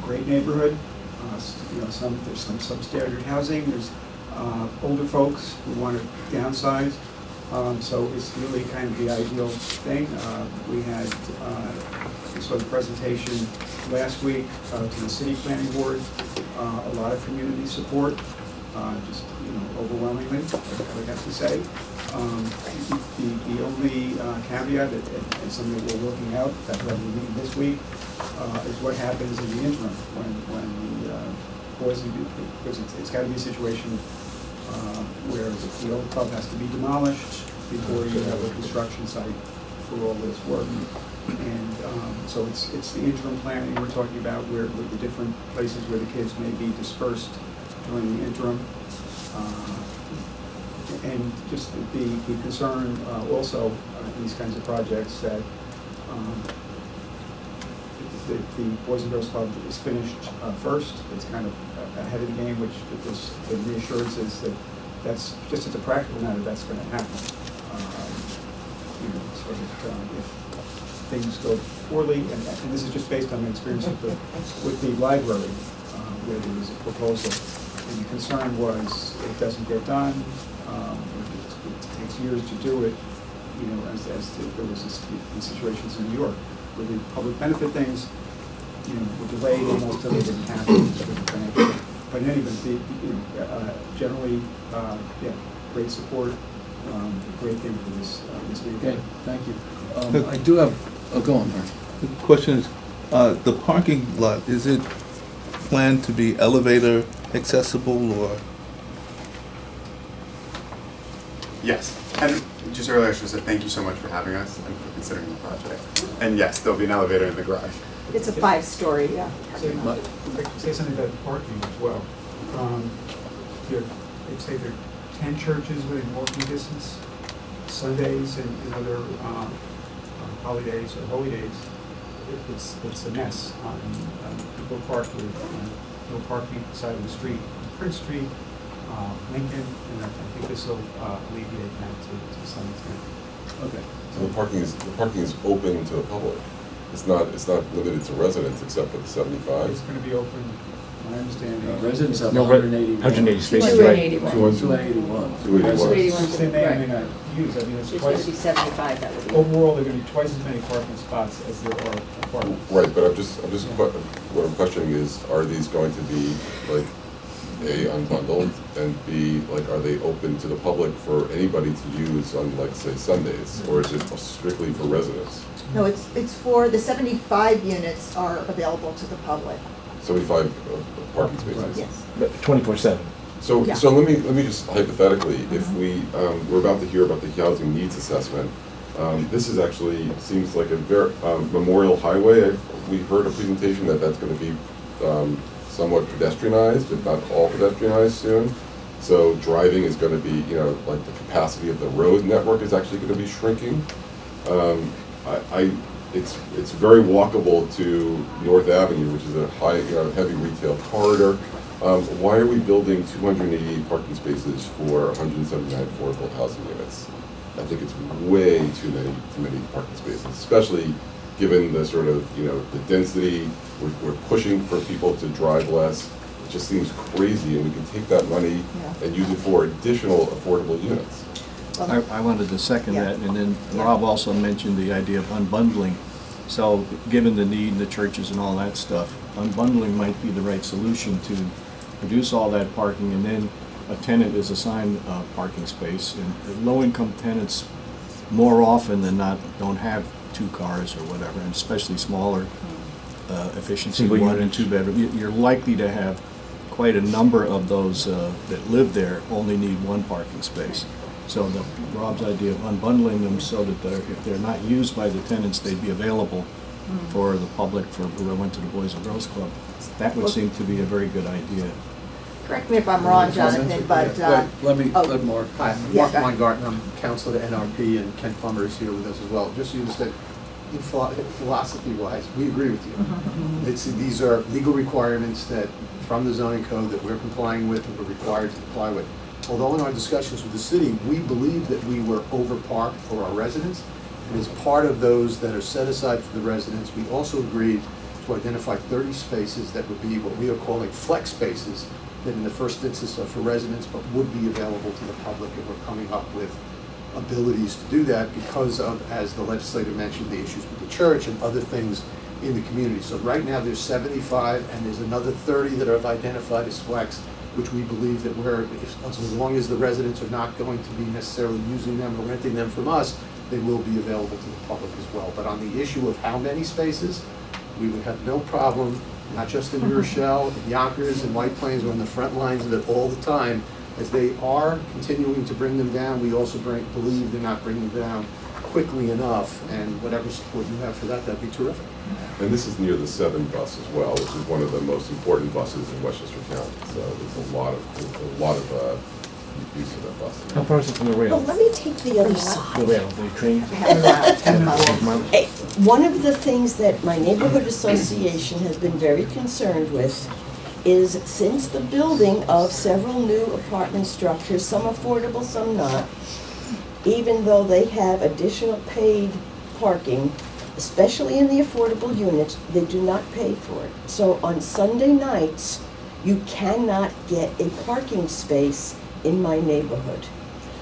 Great neighborhood. There's some substandard housing. There's older folks who want to downsize. So it's really kind of the ideal thing. We had saw the presentation last week to the city planning board. A lot of community support, just overwhelmingly, I would have to say. The only caveat, and something that we're working out, that we're meeting this week, is what happens in the interim when the boys and because it's got to be a situation where the old club has to be demolished before you have a construction site for all this work. And so it's the interim planning we're talking about, where with the different places where the kids may be dispersed during the interim. And just the concern also in these kinds of projects that the Boys and Girls Club is finished first. It's kind of ahead of the game, which the reassurance is that that's just as a practical matter, that's going to happen. so that if things go poorly, and this is just based on my experience with the library, where there was a proposal, and the concern was it doesn't get done, or it takes years to do it, you know, there was these situations in New York where the public benefit things, you know, were delayed almost till they didn't happen. But in any event, generally, yeah, great support, great thing for this neighborhood. Okay, thank you. I do have, go on, Mark. The question is, the parking lot, is it planned to be elevator accessible or? Yes, and just earlier I should have said thank you so much for having us and for considering the project. And yes, there'll be an elevator in the garage. It's a 5-story, yeah. Say something about parking as well. They'd say there are 10 churches within walking distance, Sundays and other holidays or holy days. It's a mess. People park with no parking side of the street, Prince Street, Lincoln, and I think this will alleviate that to some extent. Okay. So the parking is open to the public. It's not limited to residents except for the 75. It's going to be open, my understanding. Residents have No, 180. 180 spaces, right. 281. 281. 281. Which they may or may not use. I mean, it's It's going to twice. be 75, that would be. Overall, there are going to be twice as many parking spots as there are apartments. Right, but what I'm questioning is, are these going to be like A, unbundled, and B, like, are they open to the public for anybody to use on, like, say, Sundays, or is it strictly for residents? No, it's for, the 75 units are available to the public. 75 parking spaces. Yes. 24/7. So, Yeah. so let me just hypothetically, if we're about to hear about the housing needs assessment, this is actually, seems like a very, Memorial Highway, we heard a presentation that's gonna be, somewhat pedestrianized, but not all pedestrianized soon. So driving is gonna be, like the capacity of the road network is actually gonna be shrinking. It's very walkable to North Avenue, which is a high, heavy retail corridor. Why are we building 288 parking spaces for 179 affordable housing units? I think it's way too many parking spaces, especially given the sort of, the density. We're pushing for people to drive less. It just seems crazy, and we can take that money and use it for additional affordable units. I wanted to second Yeah. that, and then Rob also mentioned the idea of unbundling. So, given the need in the churches and all that stuff, unbundling might be the right solution to reduce all that parking, and then a tenant is assigned a parking space. And low-income tenants, more often than not, don't have 2 cars or whatever, and especially smaller efficiency Single 1 and units. 2 bedroom. You're likely to have quite a number of those that live there only need 1 parking space. So Rob's idea of unbundling them so that if they're not used by the tenants, they'd be available for the public, for who went to the Boys and Girls Club. That would seem to be a very good idea. Correct me if I'm wrong, Jonathan, but, Let Mark. Hi, Yeah, Mark go ahead. Weingarten, I'm counselor to NRP, and Ken Plummer is here with us as well. Just so you understand, philosophy-wise, we agree with you. These are legal requirements that, from the zoning code, that we're complying with and we're required to comply with. Although in our discussions with the city, we believe that we were overparked for our residents, and as part of those that are set aside for the residents, we also agreed to identify 30 spaces that would be what we are calling flex spaces, that in the first instance are for residents, but would be available to the public, and we're coming up with abilities to do that because of, as the legislator mentioned, the issues with the church and other things in the community. So right now there's 75, and there's another 30 that are identified as flex, which we believe that as long as the residents are not going to be necessarily using them or renting them from us, they will be available to the public as well. But on the issue of how many spaces, we would have no problem, not just in New Rochelle, in Yonkers, and White Plains, we're on the front lines of it all the time. As they are continuing to bring them down, we also believe they're not bringing them down quickly enough, and whatever support you have for that, that'd be terrific. And this is near the 7 bus as well, which is one of the most important buses in Westchester County. So there's a lot of use of that bus. How far is it from the rail? Well, let me take the other side. The rail, the train? Hey, one of the things that my neighborhood association has been very concerned with is since the building of several new apartment structures, some affordable, some not, even though they have additional paid parking, especially in the affordable units, they do not pay for it. So on Sunday nights, you cannot get a parking space in my neighborhood.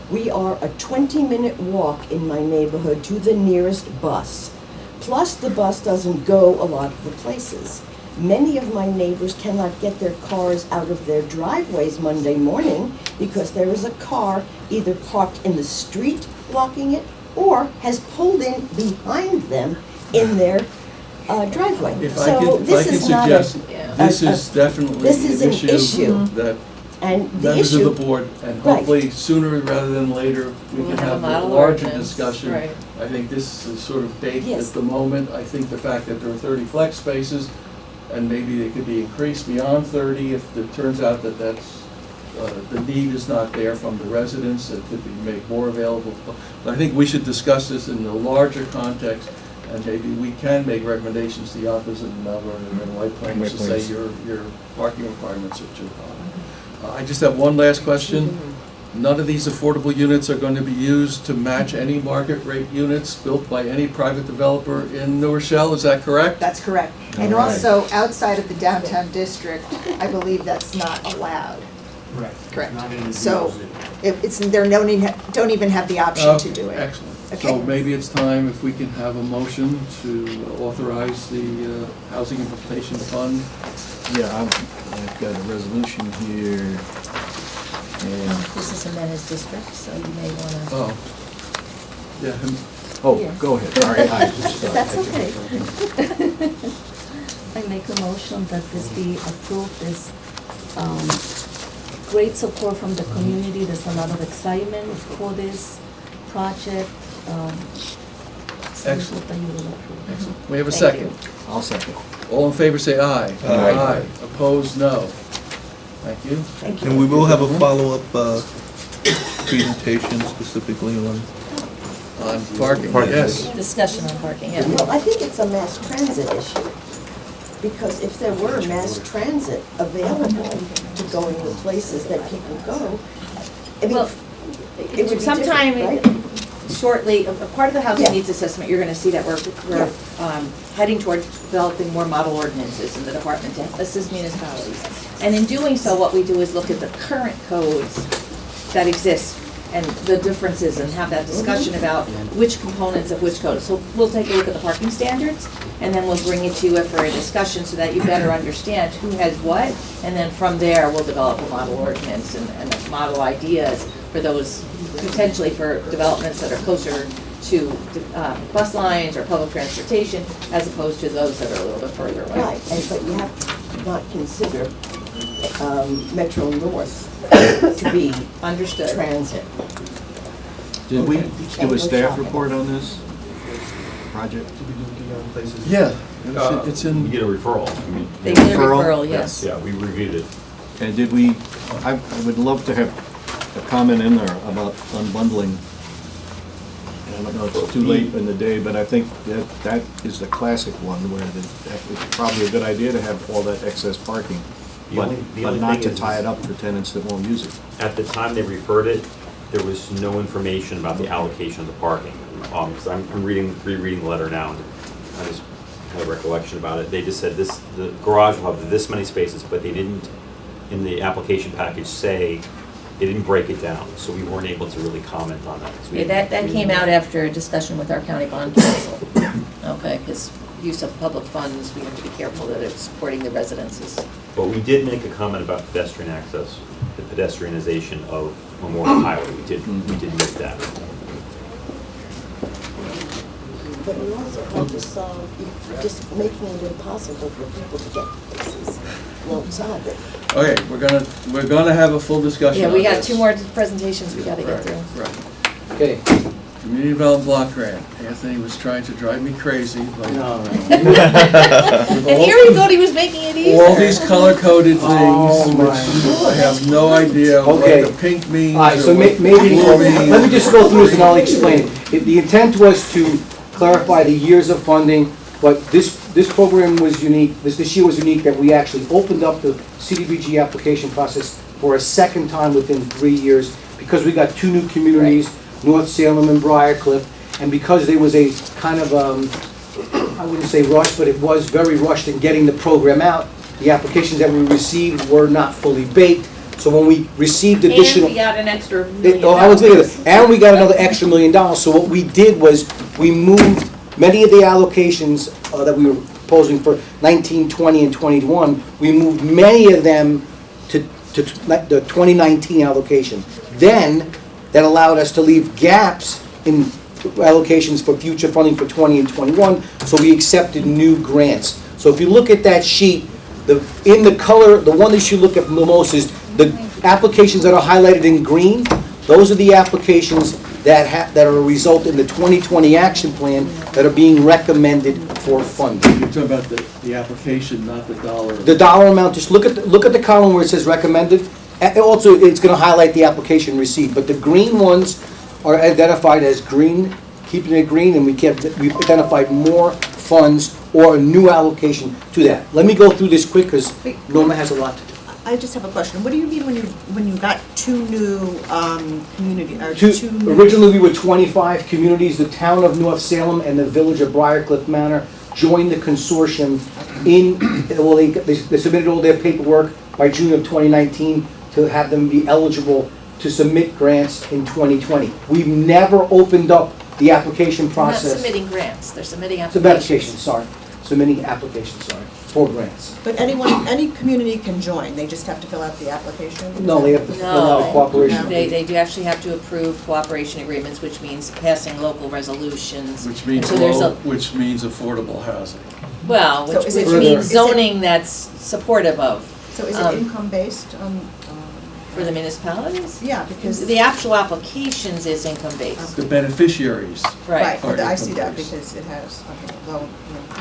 We are a 20-minute walk in my neighborhood to the nearest bus. Plus, the bus doesn't go a lot of the places. Many of my neighbors cannot get their cars out of their driveways Monday morning because there is a car either parked in the street blocking it or has pulled in behind them in their driveway. If I can suggest, this is definitely an issue that and the members issue, of the board, and hopefully sooner rather than later, we can have a larger discussion. Right. I think this is sort of baked Yes. at the moment. I think the fact that there are 30 flex spaces, and maybe they could be increased beyond 30 if it turns out that the need is not there from the residents, it could be made more available. But I think we should discuss this in the larger context, and maybe we can make recommendations to the office in Melbourne and White Plains to say your parking requirements are too high. I just have one last question. None of these affordable units are going to be used to match any market rate units built by any private developer in New Rochelle, is that correct? That's correct. And All right. also, outside of the downtown district, I believe that's not allowed. Right. Correct. Not in the So, deals. they don't even have the option to do it. Excellent. Okay. So maybe it's time if we can have a motion to authorize the Housing Implementation Fund. Yeah, I've got a resolution here, and, This is Jimenez District, so you may want to. Oh. Yeah. oh, go ahead, sorry. That's okay. I make a motion that this be approved. There's great support from the community. There's a lot of excitement for this project. So I Excellent. hope that you will approve. Excellent. We have a Thank you. second. I'll second. All in favor, say aye. Aye. Opposed, no. Thank you. thank you. And we will have a follow-up presentation specifically on On parking, yes. Discussion on parking, yeah. Well, I think it's a mass transit issue, because if there were mass transit available to go in the places that people go, I mean, Well, it would be sometime different, right? shortly, a part of the housing Yeah. needs assessment, you're gonna see that we're heading towards developing more model ordinances in the department to assist municipalities. And in doing so, what we do is look at the current codes that exist and the differences and have that discussion about which components of which code. So we'll take a look at the parking standards, and then we'll bring it to you for a discussion so that you better understand who has what, and then from there, we'll develop a model ordinance and model ideas for those, potentially for developments that are closer to bus lines or public transportation, as opposed to those that are a little bit further away. Right, but you have to not consider Metro North to be Understood. transit. Did we do a staff report on this project? Yeah, it's We in, get a referral. I mean, They get a Referral? referral, yes. Yeah, we reviewed it. And did we, I would love to have a comment in there about unbundling. And I know it's too late in the day, but I think that is the classic one where it's probably a good idea to have all that excess parking, The but only not thing to is- tie it up for tenants that won't use it. At the time they referred it, there was no information about the allocation of the parking. Because I'm rereading the letter now, and I just had a recollection about it. They just said the garage will have this many spaces, but they didn't, in the application package, say, they didn't break it down, so we weren't able to really comment on that. 'Cause we Yeah, that didn't- came out after a discussion with our county bond council. Okay, because use of public funds, we have to be careful that it's supporting the residences. But we did make a comment about pedestrian access, the pedestrianization of Memorial Highway. We did make that. But we also have to solve, just making it impossible for people to get places. Won't solve it. okay, we're gonna have a full discussion Yeah, on we got this. 2 more presentations we gotta get Right, through. right. Okay. Community Development Block Grant. Anthony was trying to drive me crazy. Like, And here he thought he was making it easier. all these color-coded things, Oh, my. which I have no idea what Okay. the pink means All right, so or what maybe, the blue means. let me just go through this and I'll explain it. The intent was to clarify the years of funding, but this program was unique, this year was unique that we actually opened up the CDBG application process for a second time within 3 years, because we got 2 new communities. North Salem and Briarcliff. And because there was a kind of, I wouldn't say rush, but it was very rushed in getting the program out, the applications that we received were not fully baked. So when we received additional... And we got an extra $1 million. I was thinking of it. And we got another extra $1 million. So what we did was, we moved many of the allocations that we were proposing for 19, 20, and 21, we moved many of them to the 2019 allocation. Then, that allowed us to leave gaps in allocations for future funding for 20 and 21, so we accepted new grants. So if you look at that sheet, in the color, the one that you look at the most is the applications that are highlighted in green. Those are the applications that are a result in the 2020 action plan that are being recommended for funding. You're talking about the application, not the dollar. The dollar amount, just look at the column where it says recommended. Also, it's going to highlight the application received, but the green ones are identified as green, keeping it green, and we've identified more funds or a new allocation to that. Let me go through this quick because Norma has a lot to do. I just have a question. What do you mean when you got two new community, or Originally, we were 25 communities. The town of North Salem and the village of Briarcliff Manor joined the consortium they submitted all their paperwork by June of 2019 to have them be eligible to submit grants in 2020. We've never opened up the application process. They're not submitting grants, they're submitting Submitting applications, for grants. But any community can join, they just have to fill out the application? No, they have to fill out a cooperation. They do actually have to approve cooperation agreements, which means passing local resolutions. Which means which means affordable housing. Well, So which is it- means is it- zoning that's supportive of. So is it income-based? For the municipalities? Yeah, because... The actual applications is income-based. The beneficiaries. Right. But I see that because it has, low...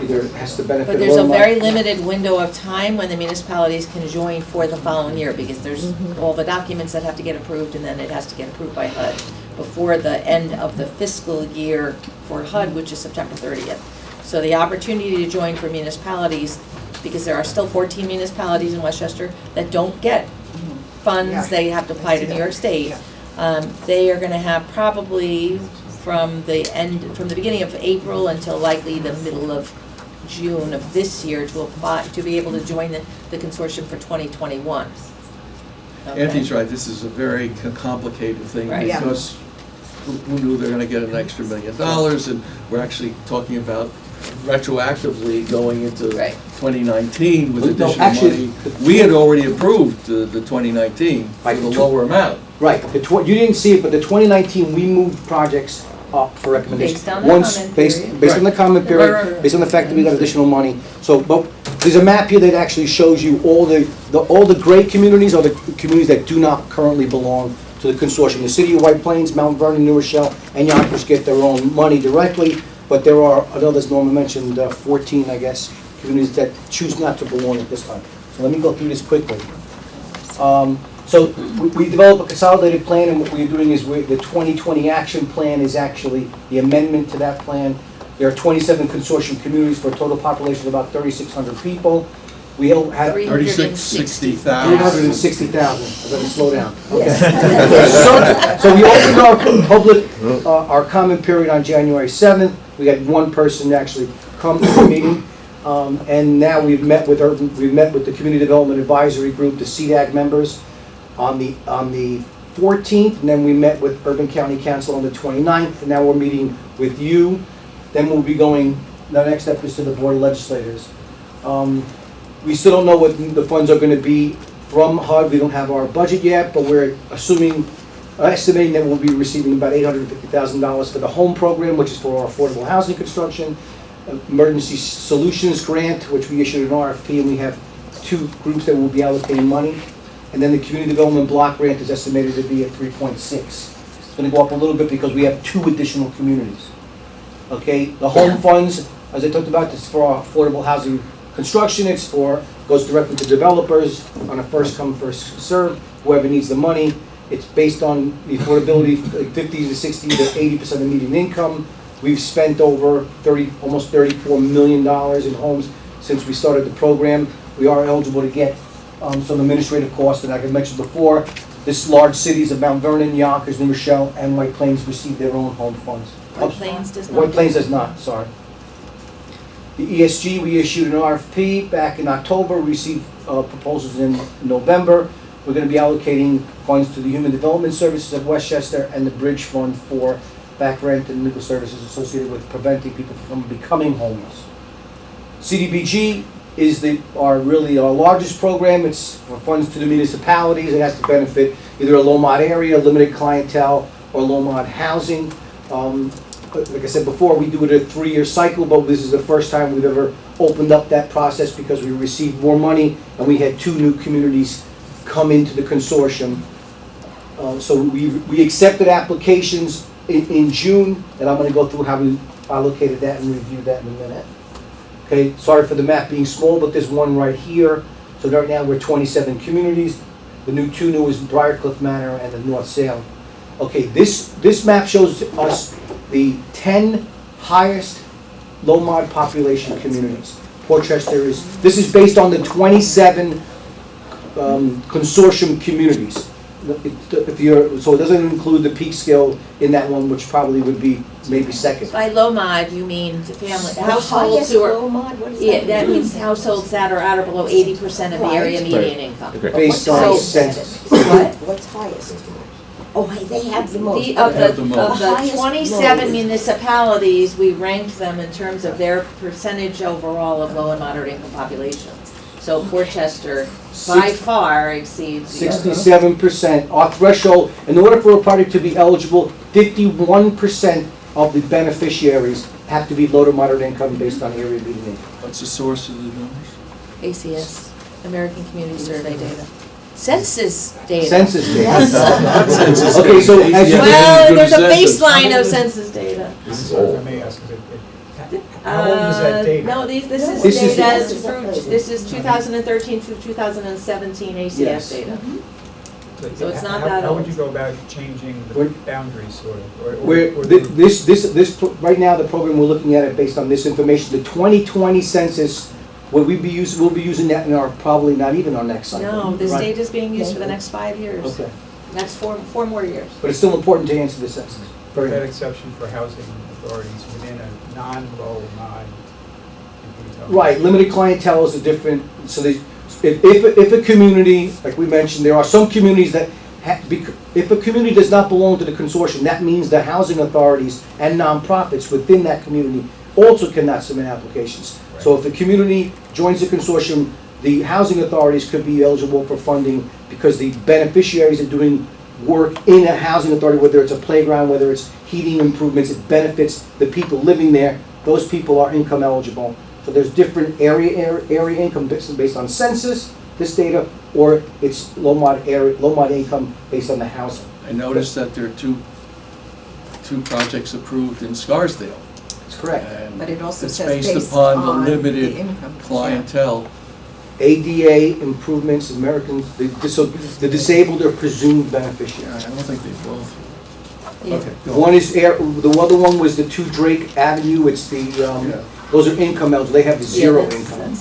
Either it has to benefit... But there's a very limited window of time when the municipalities can join for the following year, because there's all the documents that have to get approved, and then it has to get approved by HUD before the end of the fiscal year for HUD, which is September 30th. So the opportunity to join for municipalities, because there are still 14 municipalities in Westchester that don't get funds, they have to apply to New York State. They are gonna have probably from the beginning of April until likely the middle of June of this year to apply, to be able to join the consortium for 2021. Okay. Anthony's right, this is a very complicated thing because who knew they're gonna get an extra $1 million, and we're actually talking about retroactively going into 2019 with additional money. We had already approved the 2019 for the lower amount. Right, you didn't see it, but the 2019, we moved projects up for recommendation. Based on the comment period. Based on the comment period, based on the fact that we got additional money. So, but there's a map here that actually shows you all the great communities are the communities that do not currently belong to the consortium. The city of White Plains, Mount Vernon, New Rochelle, and Yonkers get their own money directly, but there are, I know as Norma mentioned, 14, I guess, communities that choose not to belong at this time. So let me go through this quickly. So we develop a consolidated plan, and what we're doing is the 2020 action plan is actually the amendment to that plan. There are 27 consortium communities for a total population of about 3,600 people. We have 360,000. 360,000. I better slow down. Okay. So we opened our public, our comment period on January 7th. We had one person actually come to the meeting, and now we've met with the Community Development Advisory Group, the CDAG members, on the 14th, and then we met with Urban County Council on the 29th, and now we're meeting with you. Then we'll be going. The next step is to the Board of Legislators. We still don't know what the funds are going to be from HUD. We don't have our budget yet, but we're estimating that we'll be receiving about $850,000 for the home program, which is for our affordable housing construction, emergency solutions grant, which we issued an RFP, and we have 2 groups that will be allocating money. And then the community development block grant is estimated to be at 3.6. It's going to go up a little bit because we have 2 additional communities. Okay, the home funds, as I talked about, this is for our affordable housing construction. Goes directly to developers on a first come, first served, whoever needs the money. It's based on the affordability, like 50 to 60 to 80% of median income. We've spent over almost $34 million in homes since we started the program. We are eligible to get some administrative costs that I mentioned before. This large cities of Mount Vernon, Yonkers, New Rochelle, and White Plains receive their own home funds. White Plains does not. White Plains does not, sorry. The ESG, we issued an RFP back in October, received proposals in November. We're going to be allocating funds to the Human Development Services of Westchester and the Bridge Fund for back rent and legal services associated with preventing people from becoming homeless. CDBG is our largest program. It's for funds to the municipalities. It has to benefit either a low-mod area, limited clientele, or low-mod housing. Like I said before, we do it a 3-year cycle, but this is the first time we've ever opened up that process because we received more money and we had 2 new communities come into the consortium. So we accepted applications in June, and I'm going to go through how we allocated that and review that in a minute. Okay, sorry for the map being small, but there's one right here. So right now we're 27 communities. The 2 new is Briarcliff Manor and the North Salem. Okay, this map shows us the 10 highest low-mod population communities. Portchester this is based on the 27 consortium communities. So it doesn't include the Peekskill in that one, which probably would be maybe second. By low mod, you mean family, The households highest who are. low mod, what is that? Yeah, that means households that are at or below 80% of the area Right. median income. Okay. Based on So- census. What? What's highest? Oh, they have the most. Of Have the the, most. of the highest 27 lowest. municipalities, we ranked them in terms of their percentage overall of low and moderate income populations. So Portchester by far exceeds the others. 67%. Our threshold, in order for a project to be eligible, 51% of the beneficiaries have to be low to moderate income based on area median income. What's the source of the numbers? ACS, American Community Survey data. Census data. Census data. Census Okay, so data. as you- Well, there's a Census. baseline of census data. This is old. I may ask, how old is that data? No, this This is is- data through, this is 2013 through 2017 ACS Yes. data. So it's not that How old. would you go about changing We're- the boundaries, sort of? Right now, the program, we're looking at it based on this information. The 2020 census, we'll be using that in our, probably not even our next cycle. No, this Right. data is being used for the next 5 years. Okay, Next four more years. but it's still important to answer the census. Very That much. exception for housing authorities within a non-low mod. Right, limited clientele is a different, so if a community, like we mentioned, there are some communities that, if a community does not belong to the consortium, that means the housing authorities and nonprofits within that community also cannot submit applications. So if a community joins the consortium, the housing authorities could be eligible for funding because the beneficiaries are doing work in a housing authority, whether it's a playground, whether it's heating improvements, it benefits the people living there. Those people are income eligible. So there's different area income based on census, this data, or it's low mod income based on the housing. I noticed that there are two projects approved in Scarsdale. That's correct. And But it also it's says based based upon on the the limited income. clientele. ADA improvements, Americans, the disabled are presumed beneficiaries. I don't think they both. Yeah. Okay, go One is, the other one was the 2 Drake Avenue, it's those are income eligible, they have zero income.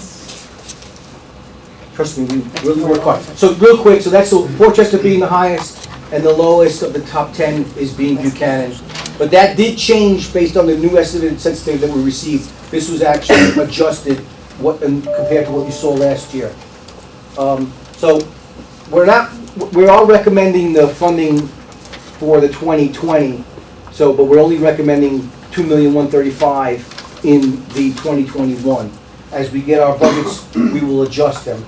Trust me, we really work hard. So real quick, so that's Portchester being the highest, and the lowest of the top 10 is being Buchanan. But that did change based on the new estimated sensitivity that we received. This was actually adjusted compared to what you saw last year. So we are recommending the funding for the 2020, but we're only recommending $2,135,000 in the 2021. As we get our budgets, we will adjust them.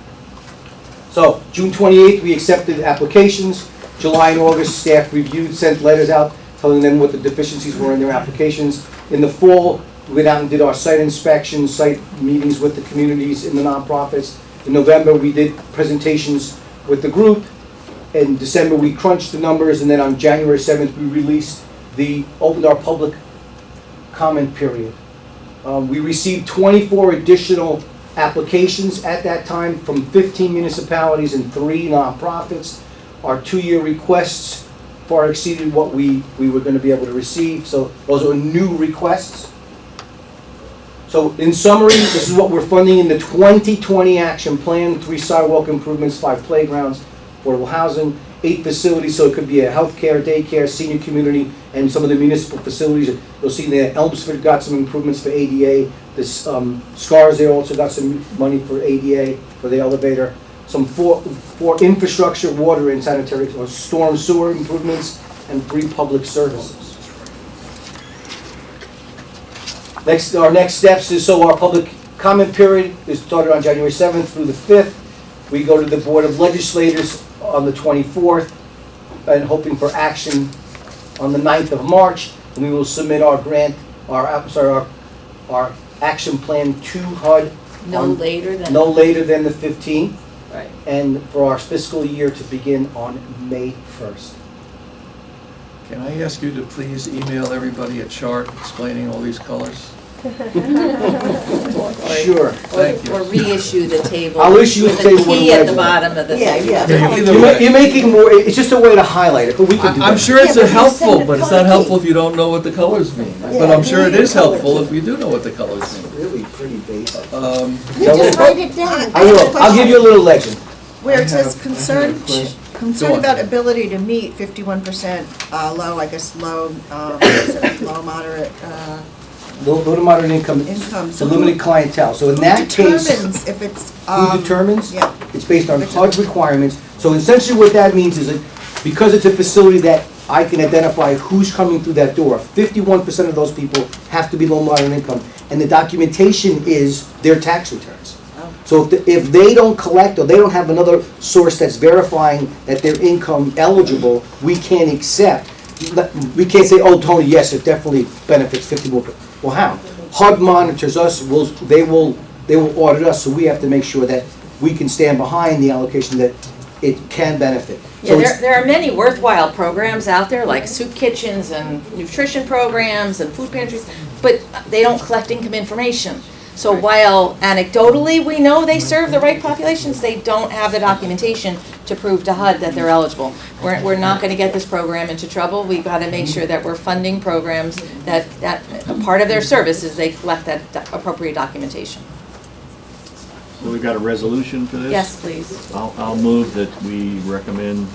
So June 28th, we accepted applications. July and August, staff reviewed, sent letters out telling them what the deficiencies were in their applications. In the fall, we went out and did our site inspections, site meetings with the communities and the nonprofits. In November, we did presentations with the group. In December, we crunched the numbers, and then on January 7th, we opened our public comment period. We received 24 additional applications at that time from 15 municipalities and 3 nonprofits. Our 2-year requests far exceeded what we were going to be able to receive, so those are new requests. So in summary, this is what we're funding in the 2020 action plan: 3 sidewalk improvements, 5 playgrounds, affordable housing, 8 facilities, so it could be a healthcare, daycare, senior community, and some of the municipal facilities. You'll see that Elmsford got some improvements for ADA. This Scarsdale also got some money for ADA, for the elevator. Some four infrastructure, water and sanitary, or storm sewer improvements, and 3 public services. Our next steps is, so our public comment period is started on January 7th through the 5th. We go to the Board of Legislators on the 24th, and hoping for action on the 9th of March. And we will submit our grant, our action plan to HUD. No later than? No later than the 15th. Right. And for our fiscal year to begin on May 1st. Can I ask you to please email everybody a chart explaining all these colors? Sure. Thank you. Or reissue the table. I'll issue the table With with a key at the legend. bottom of the table. Either way. You're making more, it's just a way to highlight it, but we can do that. I'm sure it's helpful, but it's not helpful if you don't know what the colors mean. But I'm sure it is helpful if we do know what the colors mean. Really pretty basic. Just write it down. I will, I'll give you a little legend. Where I it says have a concerned question. Go concerned on. about ability to meet 51% low, I guess, low, low, moderate, Low to moderate income, income. it's a limited clientele. So in Who that case, determines if it's, who determines? yeah. It's based on HUD requirements. So essentially what that means is that because it's a facility that I can identify who's coming through that door, 51% of those people have to be low moderate income. And the documentation is their tax returns. So if they don't collect, or they don't have another source that's verifying that they're income eligible, we can't accept. We can't say, oh, Tony, yes, it definitely benefits 51%. Well, how? HUD monitors us, they will audit us, so we have to make sure that we can stand behind the allocation that it can benefit. So Yeah, there are many worthwhile programs out there, like soup kitchens and nutrition programs and food pantries, but they don't collect income information. So while anecdotally we know they serve the right populations, they don't have the documentation to prove to HUD that they're eligible. We're not going to get this program into trouble. We've got to make sure that we're funding programs that a part of their service is they collect that appropriate documentation. So we got a resolution for this? Yes, please. I'll move that we recommend,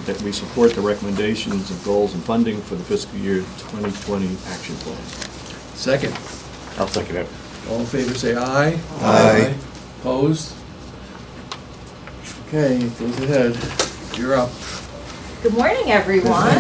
that we support the recommendations of goals and funding for the fiscal year 2020 action plan. Second. I'll second it. All in favor, say aye. Aye. Opposed? Okay, goes ahead. You're up. Good morning, everyone.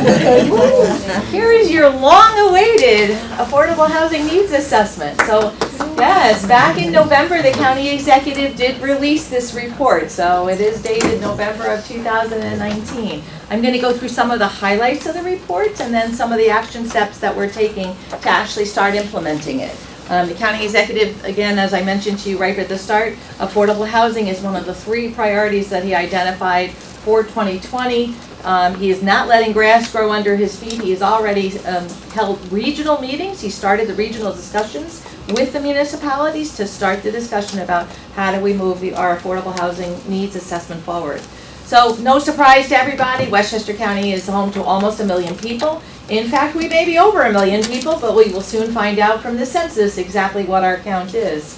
Here is your long-awaited Affordable Housing Needs Assessment. So, yes, back in November, the county executive did release this report. So it is dated November of 2019. I'm going to go through some of the highlights of the report and then some of the action steps that we're taking to actually start implementing it. The county executive, again, as I mentioned to you right at the start, affordable housing is one of the 3 priorities that he identified for 2020. He is not letting grass grow under his feet. He has already held regional meetings. He started the regional discussions with the municipalities to start the discussion about how do we move our affordable housing needs assessment forward. So no surprise to everybody, Westchester County is home to almost 1 million people. In fact, we may be over 1 million people, but we will soon find out from the census exactly what our count is.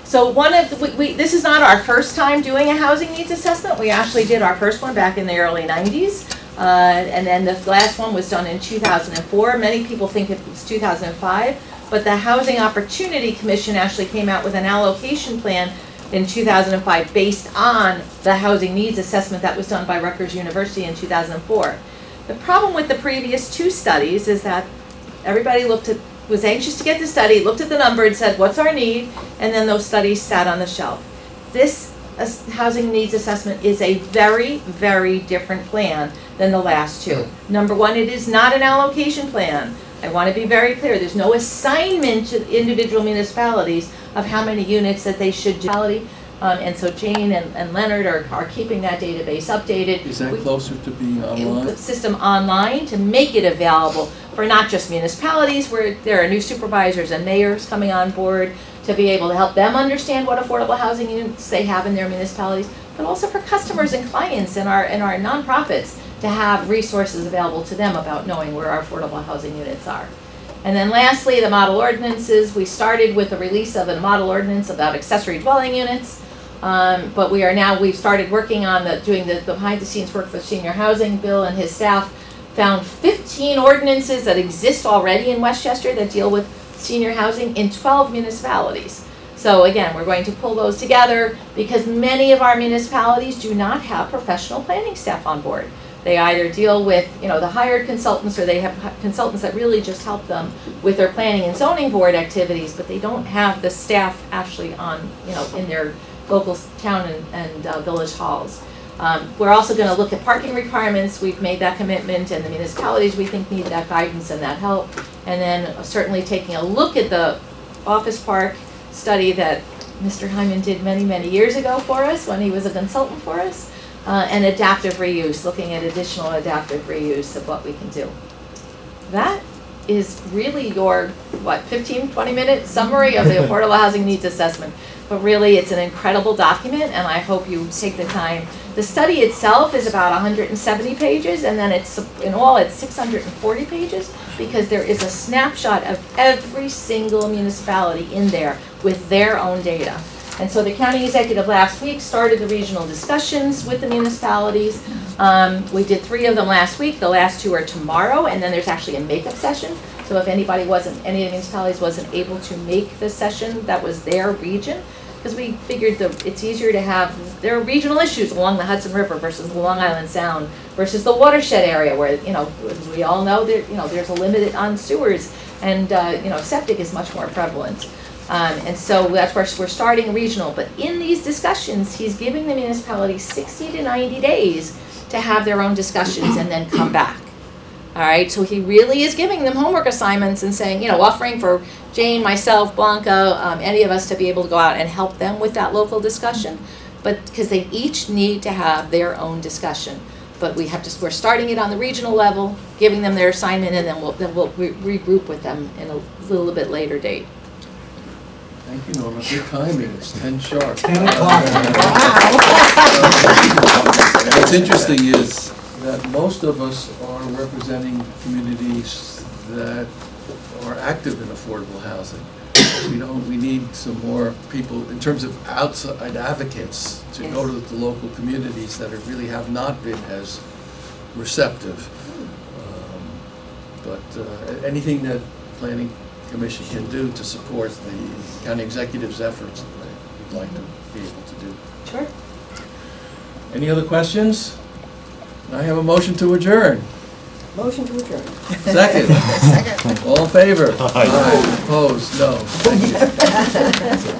So this is not our first time doing a housing needs assessment. We actually did our first one back in the early 90s. And then the last one was done in 2004. Many people think it was 2005. But the Housing Opportunity Commission actually came out with an allocation plan in 2005 based on the housing needs assessment that was done by Rutgers University in 2004. The problem with the previous 2 studies is that everybody was anxious to get the study, looked at the number and said, what's our need? And then those studies sat on the shelf. This housing needs assessment is a very, very different plan than the last 2. Number 1, it is not an allocation plan. I want to be very clear. There's no assignment to individual municipalities of how many units that they should do. And so Jane and Leonard are keeping that database updated. Is that closer to being online? The system online to make it available for not just municipalities where there are new supervisors and mayors coming on board to be able to help them understand what affordable housing units they have in their municipalities, but also for customers and clients and our nonprofits to have resources available to them about knowing where our affordable housing units are. And then lastly, the model ordinances. We started with the release of a model ordinance about accessory dwelling units. But we've started working on doing the behind the scenes work for senior housing. Bill and his staff found 15 ordinances that exist already in Westchester that deal with senior housing in 12 municipalities. So again, we're going to pull those together because many of our municipalities do not have professional planning staff on board. They either deal with, the hired consultants, or they have consultants that really just help them with their planning and zoning board activities, but they don't have the staff actually on, in their local town and village halls. We're also going to look at parking requirements. We've made that commitment, and the municipalities we think need that guidance and that help. And then certainly taking a look at the office park study that Mr. Hyman did many, many years ago for us when he was a consultant for us, and adaptive reuse, looking at additional adaptive reuse of what we can do. That is really your, 15, 20-minute summary of the Affordable Housing Needs Assessment. But really, it's an incredible document, and I hope you take the time. The study itself is about 170 pages, and then it's 640 pages, because there is a snapshot of every single municipality in there with their own data. And so the county executive last week started the regional discussions with the municipalities. We did 3 of them last week. The last 2 are tomorrow, and then there's actually a makeup session. So if any of the municipalities wasn't able to make the session, that was their region, because we figured it's easier to have, there are regional issues along the Hudson River versus the Long Island Sound versus the watershed area where, as we all know, there's a limit on sewers, and, septic is much more prevalent. And so that's where we're starting regional. But in these discussions, he's giving the municipalities 60 to 90 days to have their own discussions and then come back. All right, so he really is giving them homework assignments and saying, offering for Jane, myself, Blanca, any of us to be able to go out and help them with that local discussion. But because they each need to have their own discussion. But we're starting it on the regional level, giving them their assignment, and then we'll regroup with them in a little bit later date. Thank you, Norma. Good timing. It's 10 sharp. 10 o'clock. What's interesting is that most of us are representing communities that are active in affordable housing. We need some more people in terms of outside advocates to go to the local communities that really have not been as receptive. But anything that Planning Commission can do to support the county executive's efforts, we'd like to be able to do. Sure. Any other questions? I have a motion to adjourn. Motion to adjourn. Second. Second. All in favor? Aye. Opposed? No. Thank you.